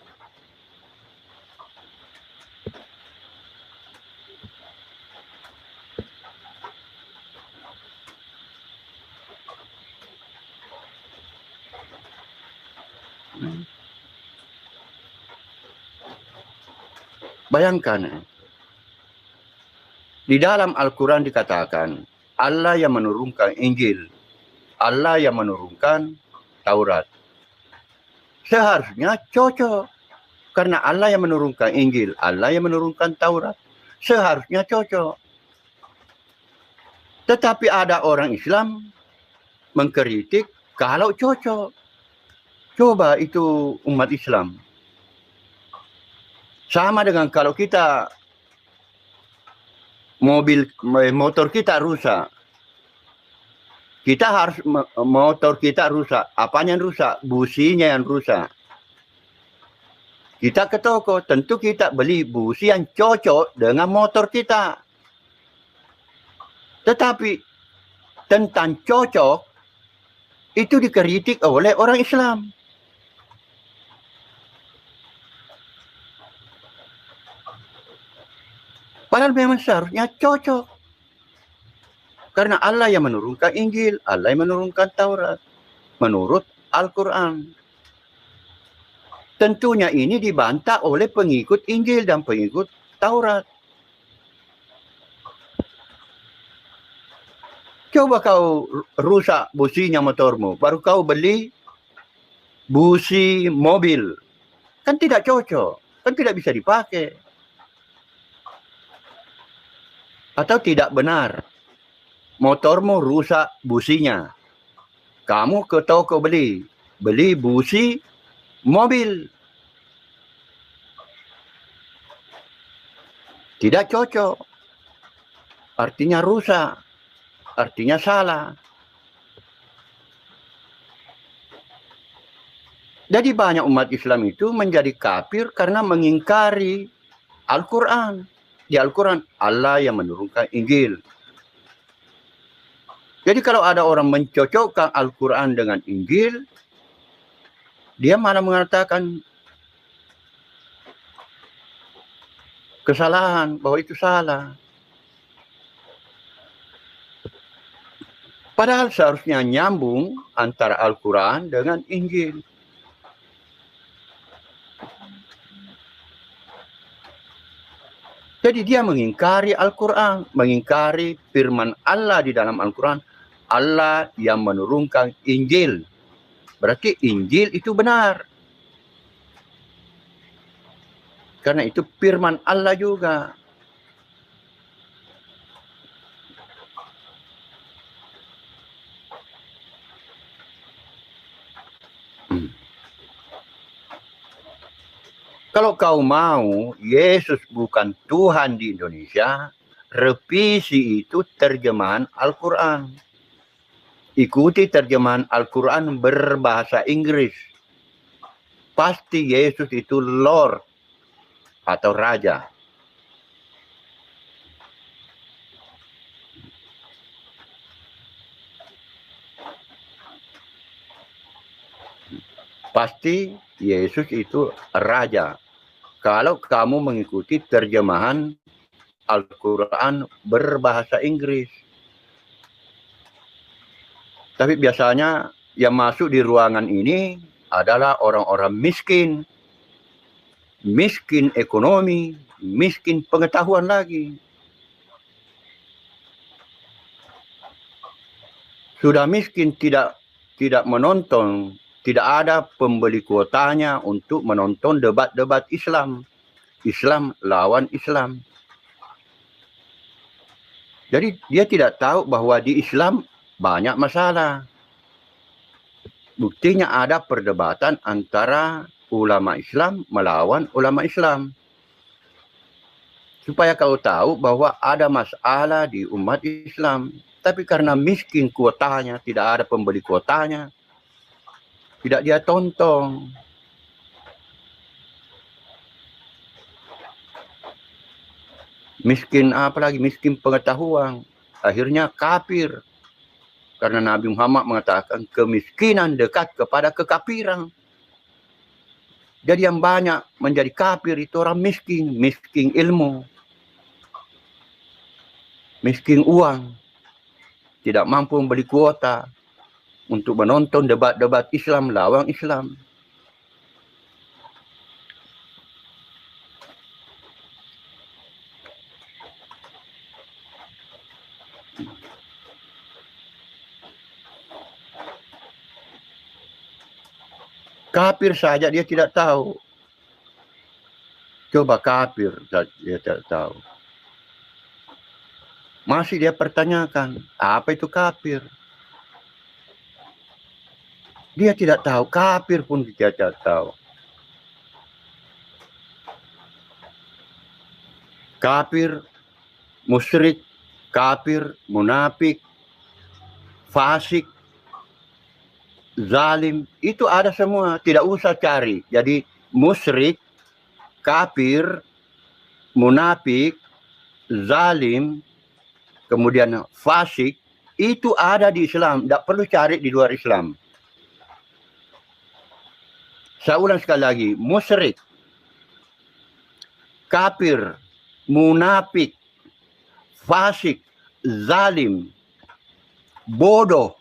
Bayangkan, di dalam Al-Quran dikatakan, Allah yang menurunkan Injil, Allah yang menurunkan Taurat. Seharusnya cocok. Karena Allah yang menurunkan Injil, Allah yang menurunkan Taurat. Seharusnya cocok. Tetapi ada orang Islam mengkritik kalau cocok. Coba itu umat Islam. Sama dengan kalau kita motor kita rusak. Kita harus motor kita rusak. Apanya yang rusak? Businya yang rusak. Kita ke toko, tentu kita beli busi yang cocok dengan motor kita. Tetapi tentang cocok itu dikritik oleh orang Islam. Padahal memang seharusnya cocok. Karena Allah yang menurunkan Injil, Allah yang menurunkan Taurat. Menurut Al-Quran. Tentunya ini dibantah oleh pengikut Injil dan pengikut Taurat. Coba kau rusak businya motormu, baru kau beli busi mobil. Kan tidak cocok, kan tidak bisa dipakai. Atau tidak benar, motormu rusak businya. Kamu ke toko beli busi mobil. Tidak cocok, artinya rusak, artinya salah. Jadi banyak umat Islam itu menjadi kafir karena mengingkari Al-Quran. Di Al-Quran, Allah yang menurunkan Injil. Jadi kalau ada orang mencocokkan Al-Quran dengan Injil, dia malah mengatakan kesalahan, bahwa itu salah. Padahal seharusnya nyambung antara Al-Quran dengan Injil. Jadi dia mengingkari Al-Quran, mengingkari firman Allah di dalam Al-Quran. Allah yang menurunkan Injil. Berarti Injil itu benar. Karena itu firman Allah juga. Kalau kau mau Yesus bukan Tuhan di Indonesia, revisi itu terjemahan Al-Quran. Ikuti terjemahan Al-Quran berbahasa Inggris. Pasti Yesus itu Lord atau Raja. Pasti Yesus itu Raja. Kalau kamu mengikuti terjemahan Al-Quran berbahasa Inggris. Tapi biasanya yang masuk di ruangan ini adalah orang-orang miskin. Miskin ekonomi, miskin pengetahuan lagi. Sudah miskin tidak menonton. Tidak ada pembeli kuotanya untuk menonton debat-debat Islam. Islam lawan Islam. Jadi dia tidak tahu bahwa di Islam banyak masalah. Buktinya ada perdebatan antara ulama Islam melawan ulama Islam. Supaya kau tahu bahwa ada masalah di umat Islam. Tapi karena miskin kuotanya, tidak ada pembeli kuotanya, tidak dia tonton. Miskin apalagi, miskin pengetahuan. Akhirnya kafir. Karena Nabi Muhammad mengatakan kemiskinan dekat kepada kekafiran. Jadi yang banyak menjadi kafir itu orang miskin. Miskin ilmu. Miskin uang. Tidak mampu membeli kuota untuk menonton debat-debat Islam lawan Islam. Kafir saja dia tidak tahu. Coba kafir dia tidak tahu. Masih dia pertanyakan, apa itu kafir? Dia tidak tahu, kafir pun dia tidak tahu. Kafir, musyrik, kafir, munafik, fasik, zalim, itu ada semua, tidak usah cari. Jadi musyrik, kafir, munafik, zalim, kemudian fasik, itu ada di Islam, tidak perlu cari di luar Islam. Saya ulang sekali lagi, musyrik, kafir, munafik, fasik, zalim, bodoh,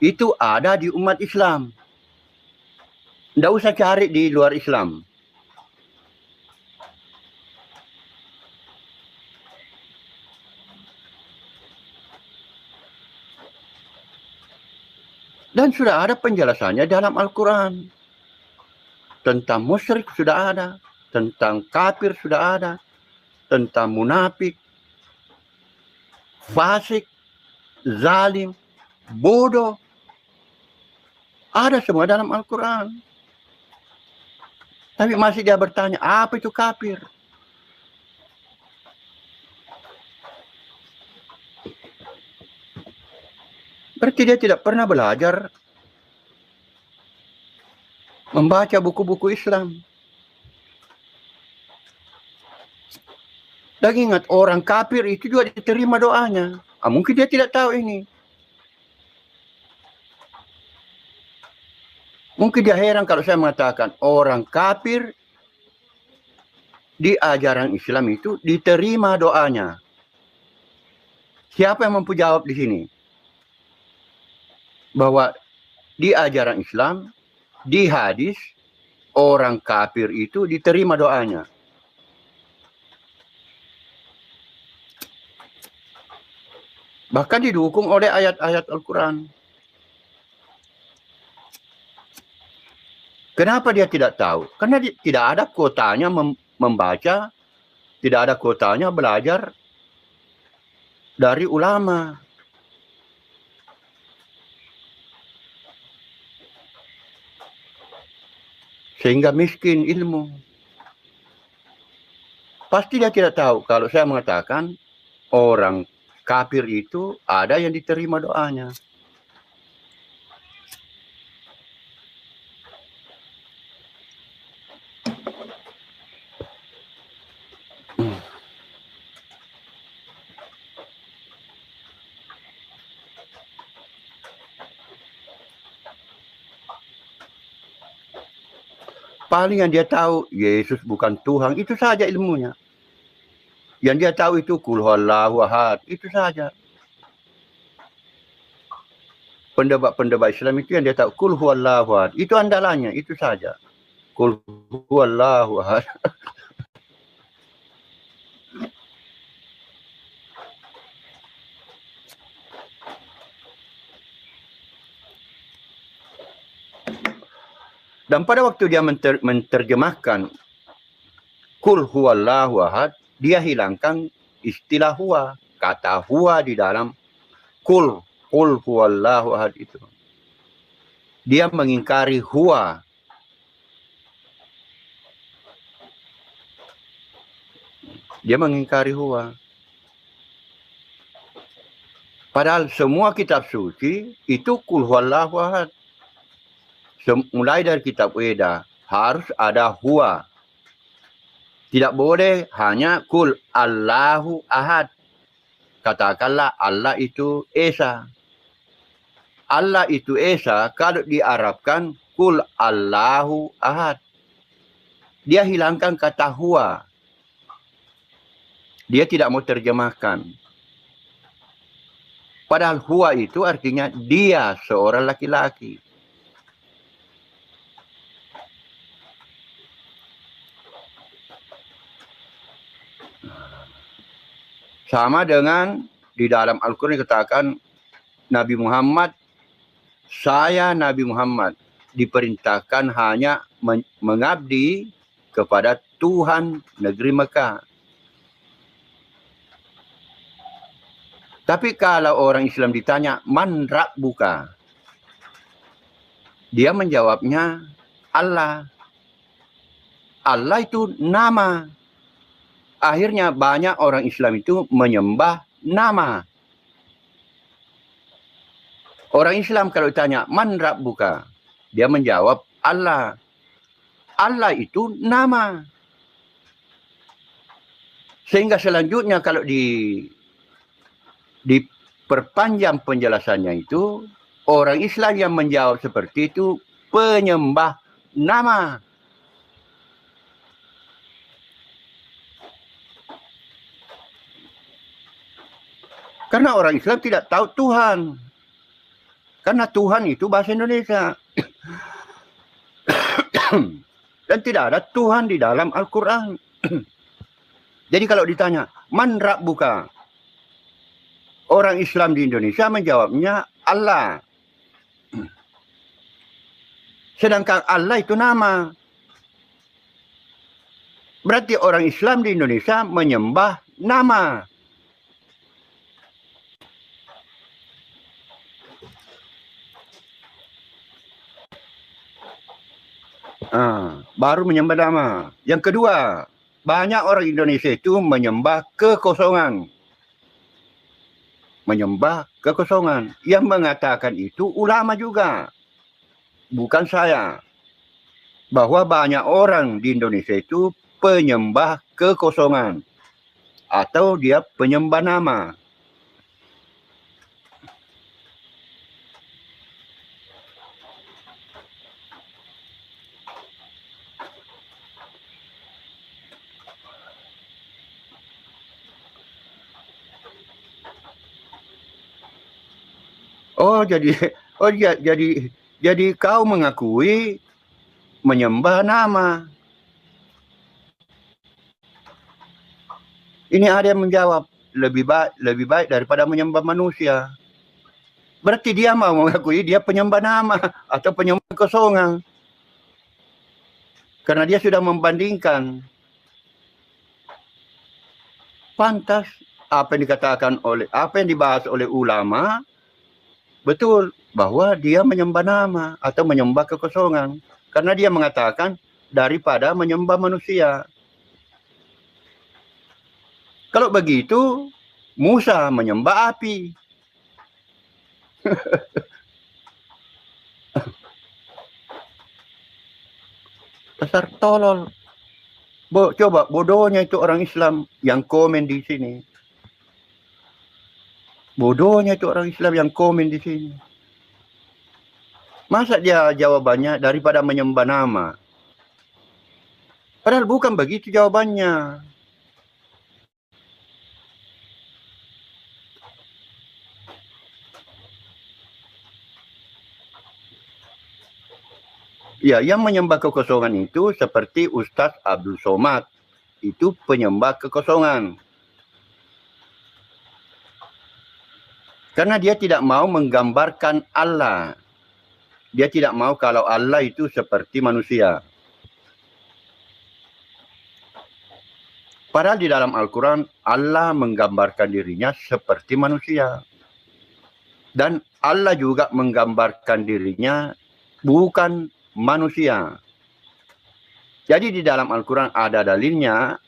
itu ada di umat Islam. Tidak usah cari di luar Islam. Dan sudah ada penjelasannya dalam Al-Quran. Tentang musyrik sudah ada, tentang kafir sudah ada, tentang munafik, fasik, zalim, bodoh. Ada semua dalam Al-Quran. Tapi masih dia bertanya, apa itu kafir? Berarti dia tidak pernah belajar membaca buku-buku Islam. Dan ingat, orang kafir itu juga diterima doanya. Mungkin dia tidak tahu ini. Mungkin dia heran kalau saya mengatakan orang kafir di ajaran Islam itu diterima doanya. Siapa yang mampu jawab di sini? Bahwa di ajaran Islam, di hadis, orang kafir itu diterima doanya. Bahkan didukung oleh ayat-ayat Al-Quran. Kenapa dia tidak tahu? Karena tidak ada kuotanya membaca, tidak ada kuotanya belajar dari ulama. Sehingga miskin ilmu. Pasti dia tidak tahu kalau saya mengatakan orang kafir itu ada yang diterima doanya. Paling yang dia tahu Yesus bukan Tuhan, itu saja ilmunya. Yang dia tahu itu Qul huwallahu ahad, itu saja. Pendebat-pendebat Islam itu yang dia tahu Qul huwallahu ahad, itu andalannya, itu saja. Qul huwallahu ahad. Dan pada waktu dia menerjemahkan Qul huwallahu ahad, dia hilangkan istilah huwa, kata huwa di dalam Qul huwallahu ahad itu. Dia mengingkari huwa. Dia mengingkari huwa. Padahal semua kitab suci itu Qul huwallahu ahad. Mulai dari kitab Weda harus ada huwa. Tidak boleh hanya Qul Allahu ahad. Katakanlah Allah itu Esa. Allah itu Esa kalau diarabkan Qul Allahu ahad. Dia hilangkan kata huwa. Dia tidak mau terjemahkan. Padahal huwa itu artinya dia seorang laki-laki. Sama dengan di dalam Al-Quran dikatakan Nabi Muhammad, saya Nabi Muhammad diperintahkan hanya mengabdi kepada Tuhan negeri Mekah. Tapi kalau orang Islam ditanya, man rabbuka? Dia menjawabnya, Allah. Allah itu nama. Akhirnya banyak orang Islam itu menyembah nama. Orang Islam kalau ditanya, man rabbuka? Dia menjawab, Allah. Allah itu nama. Sehingga selanjutnya kalau diperpanjang penjelasannya itu, orang Islam yang menjawab seperti itu, penyembah nama. Karena orang Islam tidak tahu Tuhan. Karena Tuhan itu bahasa Indonesia. Dan tidak ada Tuhan di dalam Al-Quran. Jadi kalau ditanya, man rabbuka? Orang Islam di Indonesia menjawabnya Allah. Sedangkan Allah itu nama. Berarti orang Islam di Indonesia menyembah nama. Baru menyembah nama. Yang kedua, banyak orang Indonesia itu menyembah kekosongan. Menyembah kekosongan. Yang mengatakan itu ulama juga. Bukan saya. Bahwa banyak orang di Indonesia itu penyembah kekosongan. Atau dia penyembah nama. Jadi kau mengakui menyembah nama. Ini ada yang menjawab, lebih baik daripada menyembah manusia. Berarti dia mau mengakui dia penyembah nama atau penyembah kosongan. Karena dia sudah membandingkan. Pantas apa yang dibahas oleh ulama, betul bahwa dia menyembah nama atau menyembah kekosongan. Karena dia mengatakan daripada menyembah manusia. Kalau begitu, Musa menyembah api. Dasar tolol. Coba bodohnya itu orang Islam yang komen di sini. Bodohnya itu orang Islam yang komen di sini. Masa dia jawabannya daripada menyembah nama? Padahal bukan begitu jawabannya. Ya, yang menyembah kekosongan itu seperti Ustaz Abdul Somad. Itu penyembah kekosongan. Karena dia tidak mau menggambarkan Allah. Dia tidak mau kalau Allah itu seperti manusia. Padahal di dalam Al-Quran, Allah menggambarkan dirinya seperti manusia. Dan Allah juga menggambarkan dirinya bukan manusia. Jadi di dalam Al-Quran ada dalilnya,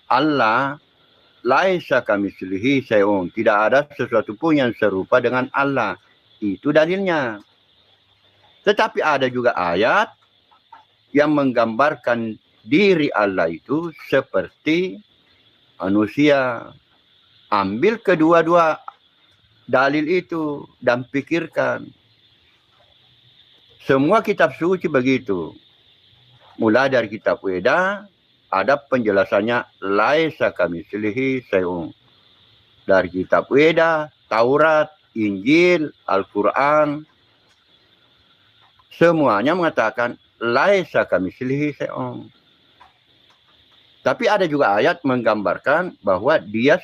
Allah laisa kamitslihi syai'un. Tidak ada sesuatu pun yang serupa dengan Allah. Itu dalilnya. Tetapi ada juga ayat yang menggambarkan diri Allah itu seperti manusia. Ambil kedua-dua dalil itu dan pikirkan. Semua kitab suci begitu. Mulai dari kitab Weda, ada penjelasannya laisa kamitslihi syai'un. Dari kitab Weda, Taurat, Injil, Al-Quran, semuanya mengatakan laisa kamitslihi syai'un. Tapi ada juga ayat menggambarkan bahwa dia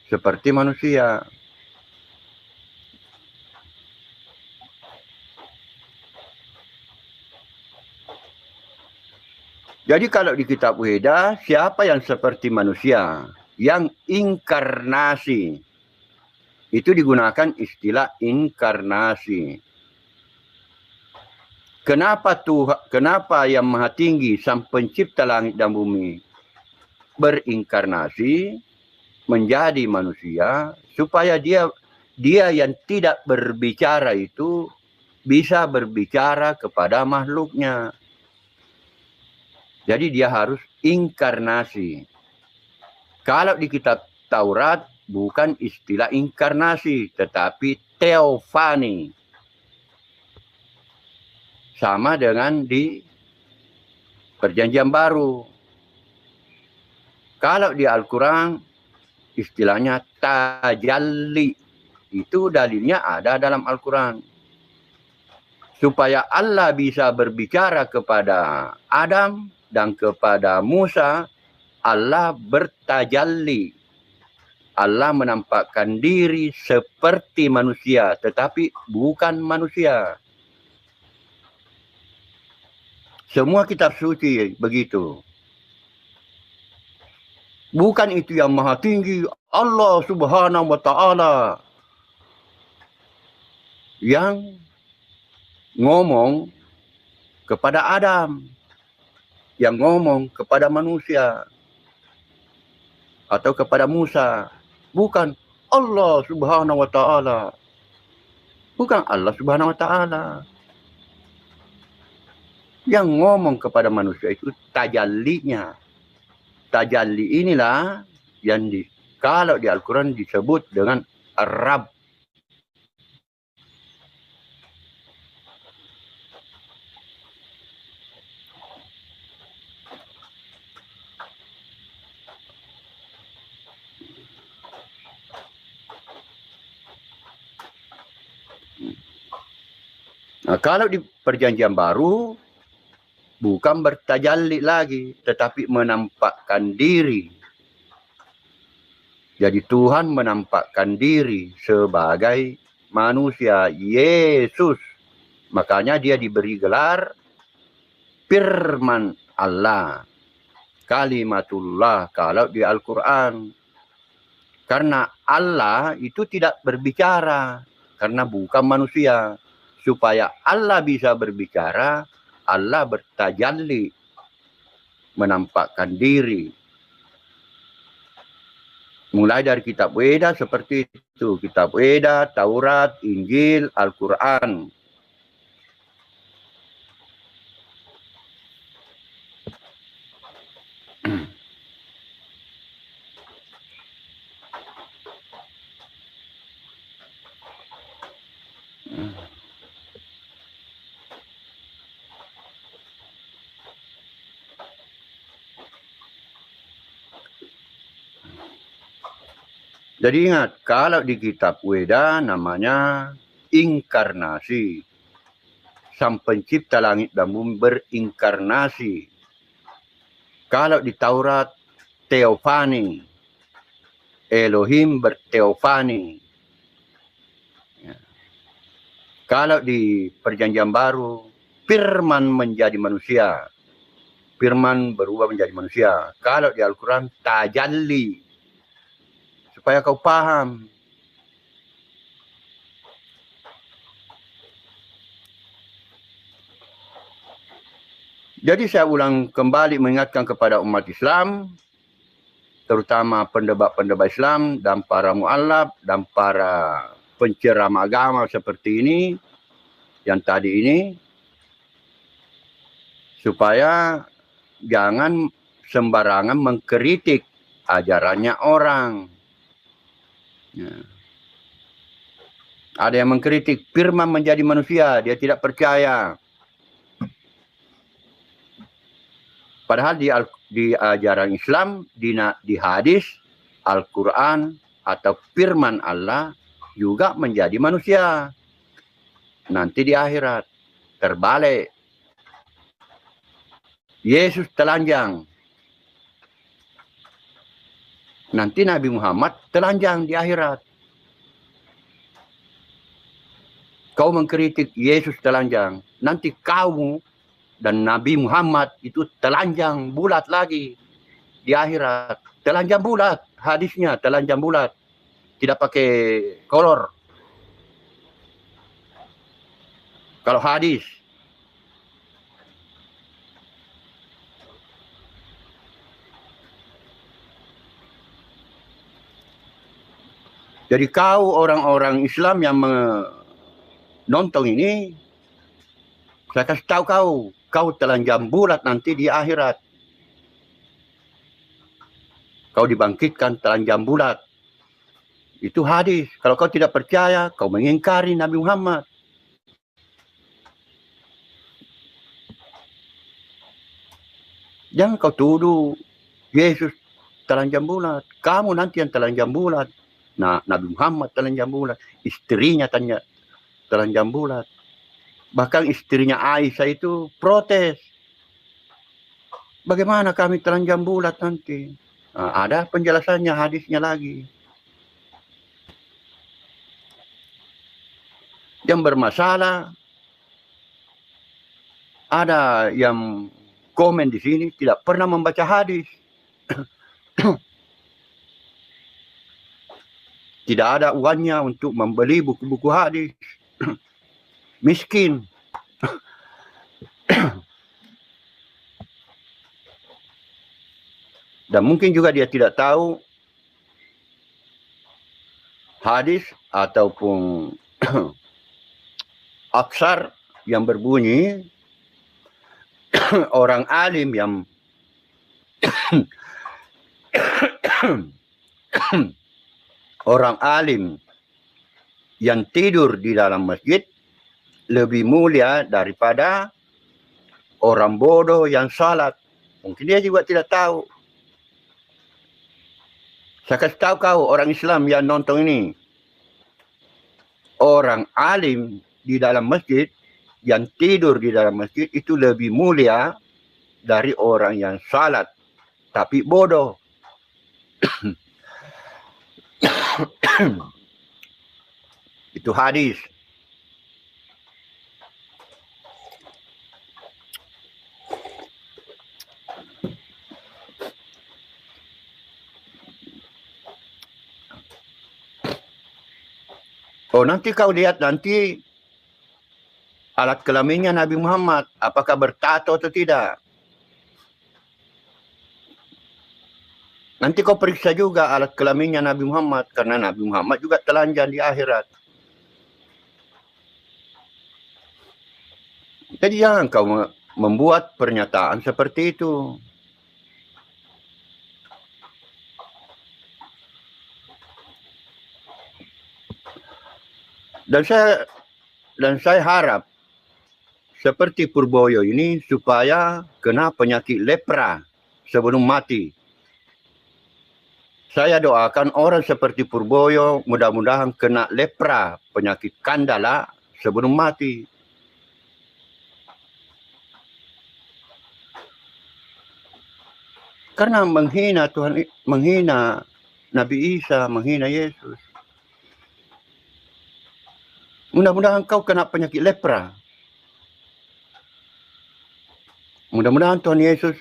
seperti manusia. Jadi kalau di kitab Weda, siapa yang seperti manusia? Yang inkarnasi. Itu digunakan istilah inkarnasi. Kenapa yang maha tinggi sang pencipta langit dan bumi berinkarnasi menjadi manusia supaya dia yang tidak berbicara itu bisa berbicara kepada makhluknya. Jadi dia harus inkarnasi. Kalau di kitab Taurat bukan istilah inkarnasi, tetapi teofani. Sama dengan di Perjanjian Baru. Kalau di Al-Quran istilahnya tajalli. Itu dalilnya ada dalam Al-Quran. Supaya Allah bisa berbicara kepada Adam dan kepada Musa, Allah bertajalli. Allah menampakkan diri seperti manusia, tetapi bukan manusia. Semua kitab suci begitu. Bukan itu yang maha tinggi, Allah Subhanahu wa Ta'ala yang ngomong kepada Adam, yang ngomong kepada manusia atau kepada Musa. Bukan Allah Subhanahu wa Ta'ala. Bukan Allah Subhanahu wa Ta'ala. Yang ngomong kepada manusia itu tajallinya. Tajalli inilah yang kalau di Al-Quran disebut dengan Ar-Rabb. Nah, kalau di perjanjian baru bukan bertajalli lagi, tetapi menampakkan diri. Jadi Tuhan menampakkan diri sebagai manusia, Yesus. Makanya dia diberi gelar Firman Allah, Kalimatullah kalau di Al-Quran. Karena Allah itu tidak berbicara, karena bukan manusia. Supaya Allah bisa berbicara, Allah bertajalli, menampakkan diri. Mulai dari kitab Weda seperti itu. Kitab Weda, Taurat, Injil, Al-Quran. Jadi ingat, kalau di kitab Weda namanya inkarnasi. Sang pencipta langit dan bumi berinkarnasi. Kalau di Taurat, teofani. Elohim berteofani. Ya. Kalau di perjanjian baru, firman menjadi manusia. Firman berubah menjadi manusia. Kalau di Al-Quran, tajalli. Supaya kau paham. Jadi saya ulang kembali mengingatkan kepada umat Islam, terutama pendebat-pendebat Islam dan para mu'allaf dan para penceramah agama seperti ini, yang tadi ini, supaya jangan sembarangan mengkritik ajarannya orang. Ya. Ada yang mengkritik firman menjadi manusia, dia tidak percaya. Padahal di ajaran Islam, di hadis, Al-Quran atau firman Allah juga menjadi manusia. Nanti di akhirat terbalik. Yesus telanjang. Nanti Nabi Muhammad telanjang di akhirat. Kau mengkritik Yesus telanjang. Nanti kau dan Nabi Muhammad itu telanjang bulat lagi di akhirat. Telanjang bulat. Hadisnya telanjang bulat. Tidak pakai kolor. Kalau hadis. Jadi kau orang-orang Islam yang menonton ini, saya kasih tahu kau telanjang bulat nanti di akhirat. Kau dibangkitkan telanjang bulat. Itu hadis. Kalau kau tidak percaya, kau mengingkari Nabi Muhammad. Jangan kau tuduh Yesus telanjang bulat. Kamu nanti yang telanjang bulat. Nah, Nabi Muhammad telanjang bulat. Istrinya telanjang bulat. Bahkan istrinya Aisyah itu protes. Bagaimana kami telanjang bulat nanti? Nah, ada penjelasannya, hadisnya lagi. Yang bermasalah, ada yang komen di sini tidak pernah membaca hadis. Tidak ada uangnya untuk membeli buku-buku hadis. Miskin. Dan mungkin juga dia tidak tahu hadis ataupun aksar yang berbunyi orang alim yang orang alim yang tidur di dalam masjid lebih mulia daripada orang bodoh yang salat. Mungkin dia juga tidak tahu. Saya kasih tahu kau orang Islam yang nonton ini. Orang alim di dalam masjid, yang tidur di dalam masjid itu lebih mulia dari orang yang salat tapi bodoh. Itu hadis. Oh, nanti kau lihat nanti alat kelaminnya Nabi Muhammad, apakah bertato atau tidak. Nanti kau periksa juga alat kelaminnya Nabi Muhammad, karena Nabi Muhammad juga telanjang di akhirat. Jadi jangan kau membuat pernyataan seperti itu. Dan saya harap seperti Purboyo ini supaya kena penyakit lepra sebelum mati. Saya doakan orang seperti Purboyo mudah-mudahan kena lepra, penyakit kandala sebelum mati. Karena menghina Tuhan, menghina Nabi Isa, menghina Yesus. Mudah-mudahan kau kena penyakit lepra. Mudah-mudahan Tuhan Yesus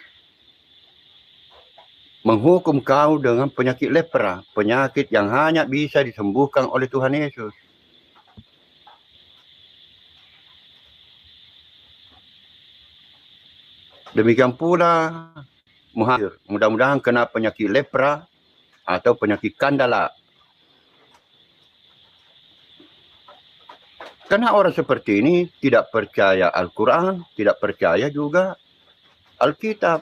menghukum kau dengan penyakit lepra. Penyakit yang hanya bisa disembuhkan oleh Tuhan Yesus. Demikian pula muhajir. Mudah-mudahan kena penyakit lepra atau penyakit kandala. Karena orang seperti ini tidak percaya Al-Quran, tidak percaya juga Alkitab.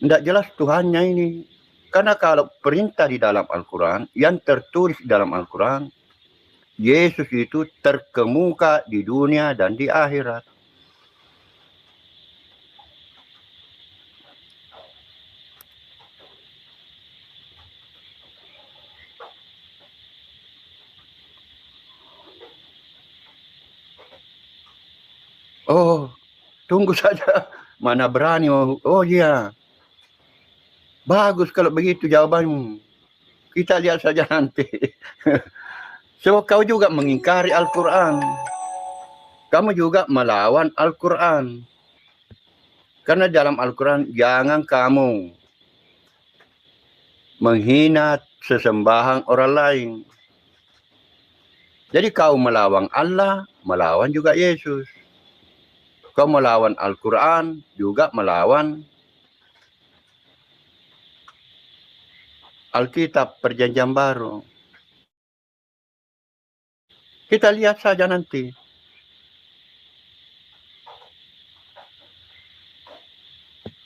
Tidak jelas Tuhannya ini. Karena kalau perintah di dalam Al-Quran, yang tertulis di dalam Al-Quran, Yesus itu terkemuka di dunia dan di akhirat. Oh, tunggu saja. Mana berani. Oh iya. Bagus kalau begitu jawabanmu. Kita lihat saja nanti. So, kau juga mengingkari Al-Quran. Kamu juga melawan Al-Quran. Karena dalam Al-Quran, jangan kamu menghina sesembahan orang lain. Jadi kau melawan Allah, melawan juga Yesus. Kau melawan Al-Quran, juga melawan Alkitab Perjanjian Baru. Kita lihat saja nanti.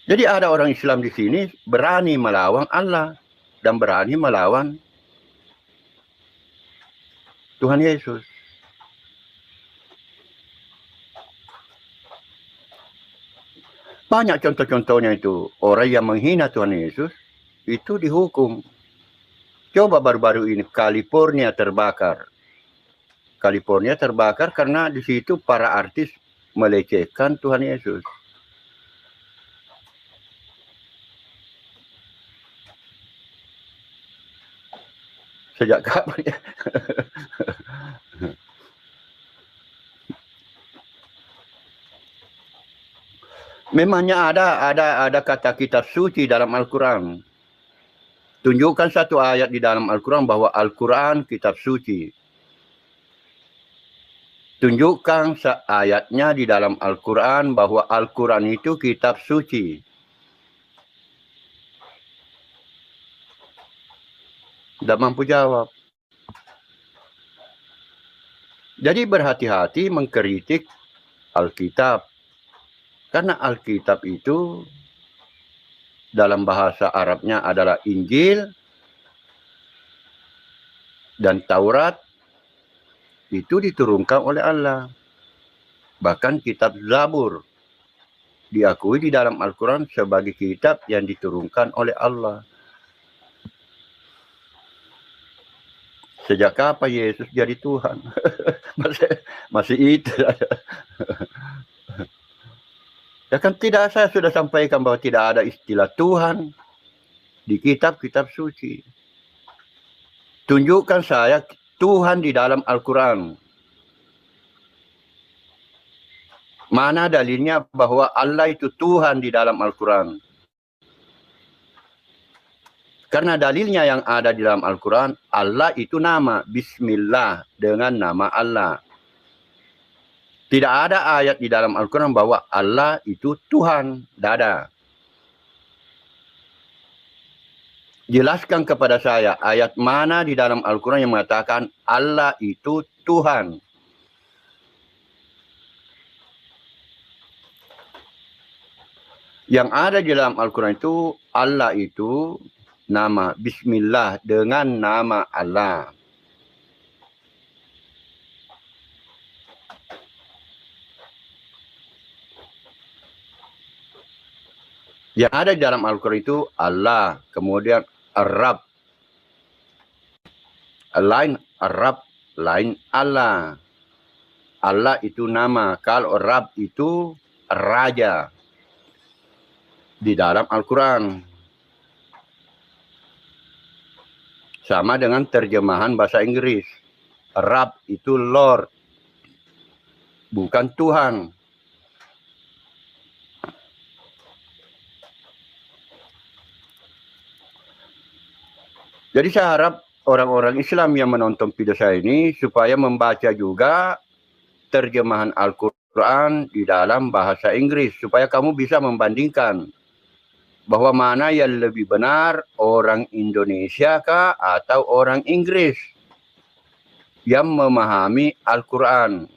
Jadi ada orang Islam di sini berani melawan Allah dan berani melawan Tuhan Yesus. Banyak contoh-contohnya itu. Orang yang menghina Tuhan Yesus itu dihukum. Coba baru-baru ini California terbakar. California terbakar karena di situ para artis melecehkan Tuhan Yesus. Sejak kapan ya? Memangnya ada kata kitab suci dalam Al-Quran. Tunjukkan satu ayat di dalam Al-Quran bahwa Al-Quran kitab suci. Tunjukkan ayatnya di dalam Al-Quran bahwa Al-Quran itu kitab suci. Tidak mampu jawab. Jadi berhati-hati mengkritik Alkitab. Karena Alkitab itu dalam bahasa Arabnya adalah Injil dan Taurat, itu diturunkan oleh Allah. Bahkan kitab Zabur diakui di dalam Al-Quran sebagai kitab yang diturunkan oleh Allah. Sejak kapan Yesus jadi Tuhan? masih itu. Ya kan tidak, saya sudah sampaikan bahwa tidak ada istilah Tuhan di kitab-kitab suci. Tunjukkan saya Tuhan di dalam Al-Quran. Mana dalilnya bahwa Allah itu Tuhan di dalam Al-Quran? Karena dalilnya yang ada di dalam Al-Quran, Allah itu nama, Bismillah, dengan nama Allah. Tidak ada ayat di dalam Al-Quran bahwa Allah itu Tuhan. Tidak ada. Jelaskan kepada saya ayat mana di dalam Al-Quran yang mengatakan Allah itu Tuhan. Yang ada di dalam Al-Quran itu Allah itu nama, Bismillah, dengan nama Allah. Yang ada di dalam Al-Quran itu Allah, kemudian Ar-Rab. Lain Ar-Rab, lain Allah. Allah itu nama, kalau Rab itu raja. Di dalam Al-Quran. Sama dengan terjemahan bahasa Inggris. Rab itu Lord, bukan Tuhan. Jadi saya harap orang-orang Islam yang menonton video saya ini supaya membaca juga terjemahan Al-Quran di dalam bahasa Inggris. Supaya kamu bisa membandingkan bahwa mana yang lebih benar, orang Indonesia kah atau orang Inggris yang memahami Al-Quran.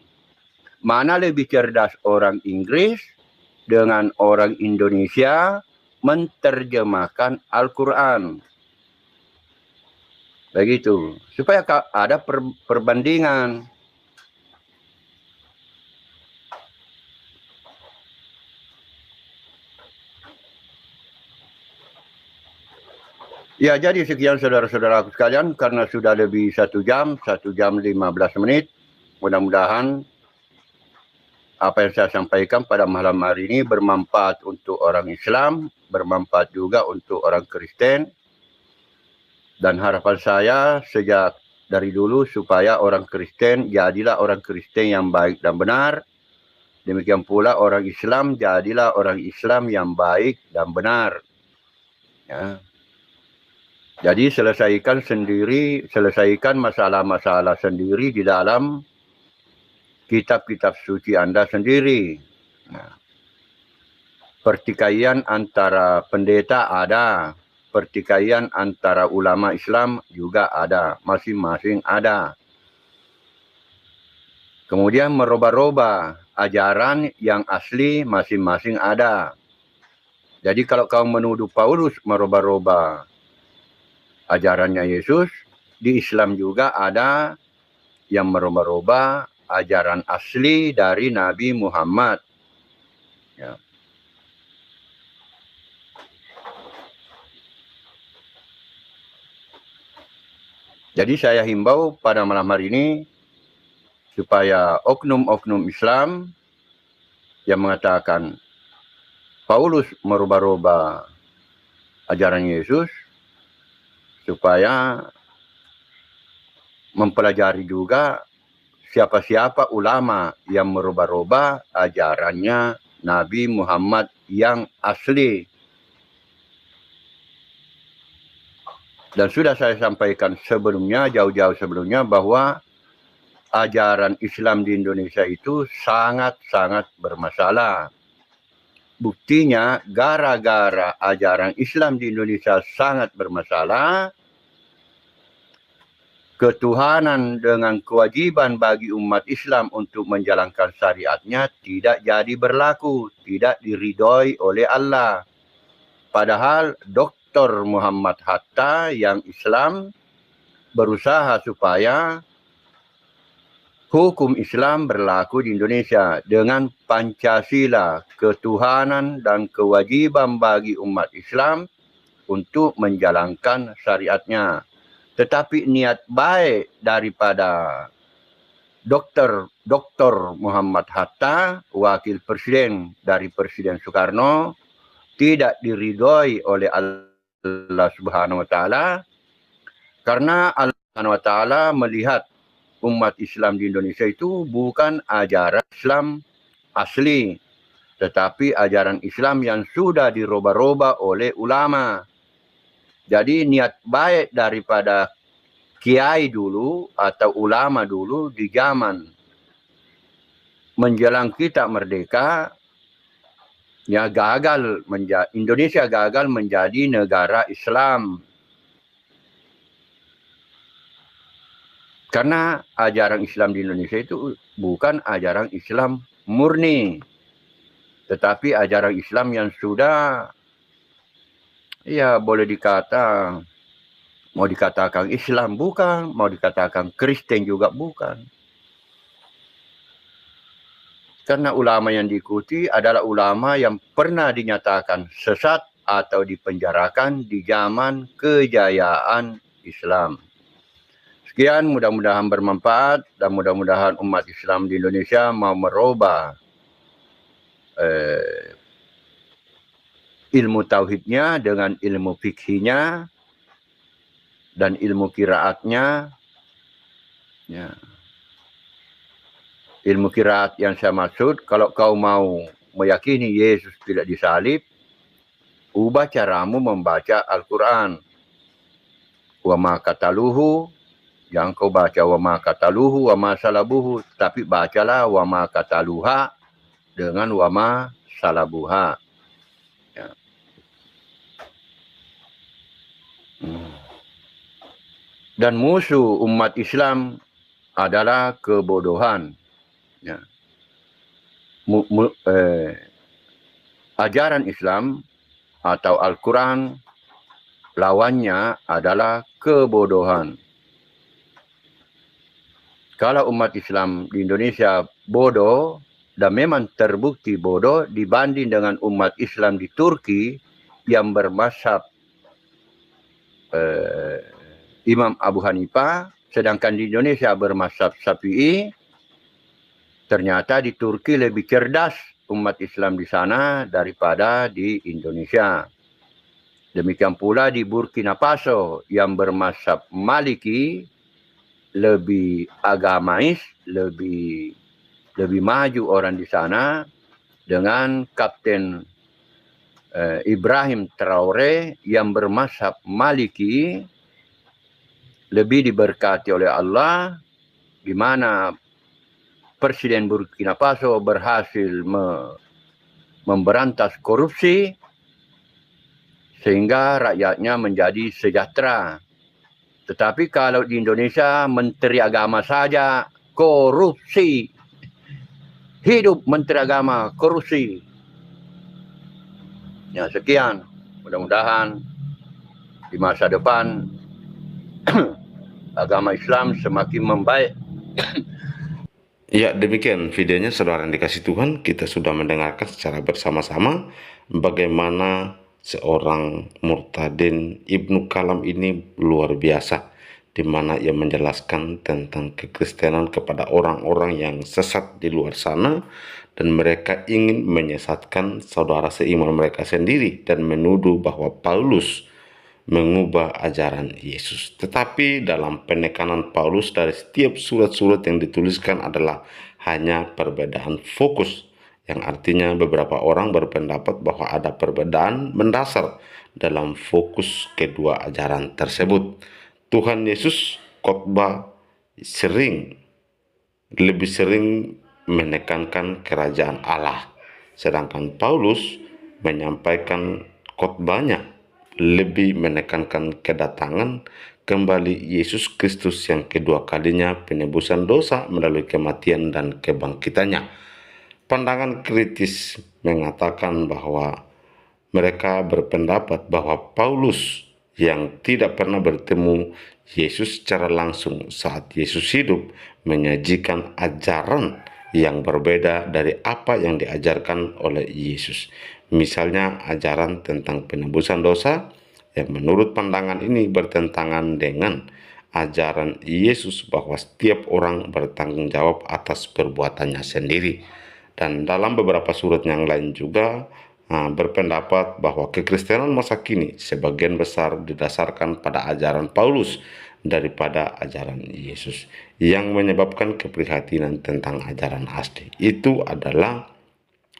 Mana lebih cerdas orang Inggris dengan orang Indonesia menterjemahkan Al-Quran. Begitu, supaya ada perbandingan. Ya, jadi sekian saudara-saudaraku sekalian, karena sudah lebih 1 jam 15 menit. Mudah-mudahan apa yang saya sampaikan pada malam hari ini bermanfaat untuk orang Islam, bermanfaat juga untuk orang Kristen. Dan harapan saya sejak dari dulu supaya orang Kristen jadilah orang Kristen yang baik dan benar. Demikian pula orang Islam jadilah orang Islam yang baik dan benar. Ya. Jadi selesaikan masalah-masalah sendiri di dalam kitab-kitab suci Anda sendiri. Nah, pertikaian antara pendeta ada. Pertikaian antara ulama Islam juga ada, masing-masing ada. Kemudian merubah-rubah ajaran yang asli masing-masing ada. Jadi kalau kamu menuduh Paulus merubah-rubah ajarannya Yesus, di Islam juga ada yang merubah-rubah ajaran asli dari Nabi Muhammad. Ya. Jadi saya himbau pada malam hari ini supaya oknum-oknum Islam yang mengatakan Paulus merubah-rubah ajaran Yesus, supaya mempelajari juga siapa-siapa ulama yang merubah-rubah ajarannya Nabi Muhammad yang asli. Dan sudah saya sampaikan sebelumnya, jauh-jauh sebelumnya, bahwa ajaran Islam di Indonesia itu sangat-sangat bermasalah. Buktinya, gara-gara ajaran Islam di Indonesia sangat bermasalah, ketuhanan dengan kewajiban bagi umat Islam untuk menjalankan syariatnya tidak jadi berlaku, tidak diridhoi oleh Allah. Padahal Dr. Muhammad Hatta yang Islam berusaha supaya hukum Islam berlaku di Indonesia dengan Pancasila, ketuhanan dan kewajiban bagi umat Islam untuk menjalankan syariatnya. Tetapi niat baik daripada Dr. Muhammad Hatta, wakil presiden dari Presiden Soekarno, tidak diridhoi oleh Allah Subhanahu wa taala, karena Allah Subhanahu wa taala melihat umat Islam di Indonesia itu bukan ajaran Islam asli, tetapi ajaran Islam yang sudah dirubah-rubah oleh ulama. Jadi niat baik daripada kiai dulu atau ulama dulu di zaman menjelang kita merdeka, ya Indonesia gagal menjadi negara Islam. Karena ajaran Islam di Indonesia itu bukan ajaran Islam murni, tetapi ajaran Islam yang sudah, ya boleh mau dikatakan Islam bukan, mau dikatakan Kristen juga bukan. Karena ulama yang diikuti adalah ulama yang pernah dinyatakan sesat atau dipenjarakan di zaman kejayaan Islam. Sekian, mudah-mudahan bermanfaat dan mudah-mudahan umat Islam di Indonesia mau merubah ilmu tauhidnya dengan ilmu fikihnya dan ilmu qiraatnya. Ya. Ilmu qiraat yang saya maksud, kalau kau mau meyakini Yesus tidak disalib, ubah caramu membaca Al-Quran. Wa ma kataluhu, jangan kau baca wa ma kataluhu wa ma salabuhu, tapi bacalah wa ma kataluha dengan wa ma salabuha. Ya. Dan musuh umat Islam adalah kebodohan. Ya. Ajaran Islam atau Al-Quran lawannya adalah kebodohan. Kalau umat Islam di Indonesia bodoh, dan memang terbukti bodoh dibanding dengan umat Islam di Turki yang bermazhab Imam Abu Hanifah, sedangkan di Indonesia bermazhab Syafi'i, ternyata di Turki lebih cerdas umat Islam di sana daripada di Indonesia. Demikian pula di Burkina Faso yang bermazhab Maliki, lebih agamais, lebih maju orang di sana, dengan Kapten Ibrahim Traore yang bermazhab Maliki, lebih diberkati oleh Allah, di mana Presiden Burkina Faso berhasil memberantas korupsi sehingga rakyatnya menjadi sejahtera. Tetapi kalau di Indonesia Menteri Agama saja korupsi, hidup Menteri Agama korupsi. Ya, sekian. Mudah-mudahan di masa depan agama Islam semakin membaik. Ya, demikian videonya saudara yang dikasih Tuhan. Kita sudah mendengarkan secara bersama-sama bagaimana seorang Murtadin Ibnu Kalam ini luar biasa. di mana ia menjelaskan tentang kekristenan kepada orang-orang yang sesat di luar sana, dan mereka ingin menyesatkan saudara seiman mereka sendiri dan menuduh bahwa Paulus mengubah ajaran Yesus. Tetapi dalam penekanan Paulus dari setiap surat-surat yang dituliskan adalah hanya perbedaan fokus, yang artinya beberapa orang berpendapat bahwa ada perbedaan mendasar dalam fokus kedua ajaran tersebut. Tuhan Yesus khotbah lebih sering menekankan kerajaan Allah, sedangkan Paulus menyampaikan khotbahnya lebih menekankan kedatangan kembali Yesus Kristus yang kedua kalinya, penebusan dosa melalui kematian dan kebangkitannya. Pandangan kritis mengatakan bahwa mereka berpendapat bahwa Paulus yang tidak pernah bertemu Yesus secara langsung saat Yesus hidup menyajikan ajaran yang berbeda dari apa yang diajarkan oleh Yesus. Misalnya ajaran tentang penebusan dosa yang menurut pandangan ini bertentangan dengan ajaran Yesus bahwa setiap orang bertanggung jawab atas perbuatannya sendiri. Dan dalam beberapa surat yang lain juga berpendapat bahwa kekristenan masa kini sebagian besar didasarkan pada ajaran Paulus daripada ajaran Yesus, yang menyebabkan keprihatinan tentang ajaran asli. Itu adalah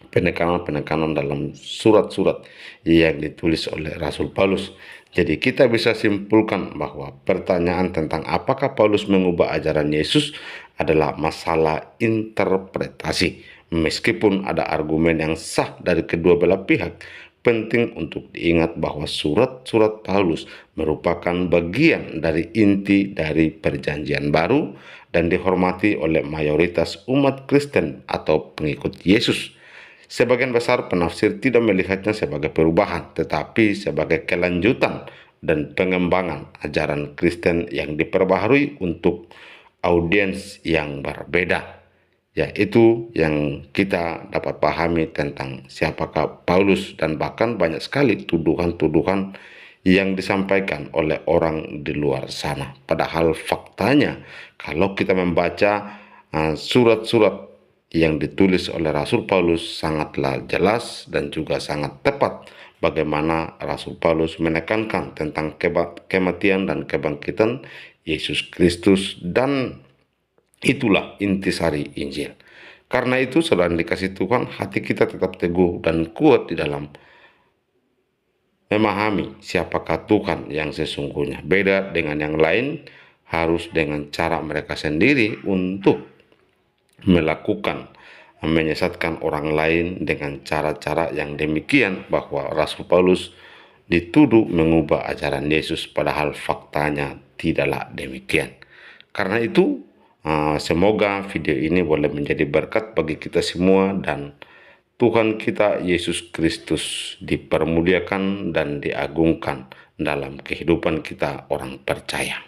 penekanan-penekanan dalam surat-surat yang ditulis oleh Rasul Paulus. Jadi kita bisa simpulkan bahwa pertanyaan tentang apakah Paulus mengubah ajaran Yesus adalah masalah interpretasi. Meskipun ada argumen yang sah dari kedua belah pihak, penting untuk diingat bahwa surat-surat Paulus merupakan bagian dari inti dari Perjanjian Baru dan dihormati oleh mayoritas umat Kristen atau pengikut Yesus. Sebagian besar penafsir tidak melihatnya sebagai perubahan, tetapi sebagai kelanjutan dan pengembangan ajaran Kristen yang diperbaharui untuk audiens yang berbeda. Ya, itu yang kita dapat pahami tentang siapakah Paulus, dan bahkan banyak sekali tuduhan-tuduhan yang disampaikan oleh orang di luar sana. Padahal faktanya kalau kita membaca surat-surat yang ditulis oleh Rasul Paulus sangatlah jelas dan juga sangat tepat bagaimana Rasul Paulus menekankan tentang kematian dan kebangkitan Yesus Kristus, dan itulah intisari Injil. Karena itu, saudara dikasih Tuhan, hati kita tetap teguh dan kuat di dalam memahami siapakah Tuhan yang sesungguhnya. Beda dengan yang lain, harus dengan cara mereka sendiri untuk melakukan menyesatkan orang lain dengan cara-cara yang demikian, bahwa Rasul Paulus dituduh mengubah ajaran Yesus, padahal faktanya tidaklah demikian. Karena itu, semoga video ini boleh menjadi berkat bagi kita semua, dan Tuhan kita Yesus Kristus dipermuliakan dan diagungkan dalam kehidupan kita orang percaya.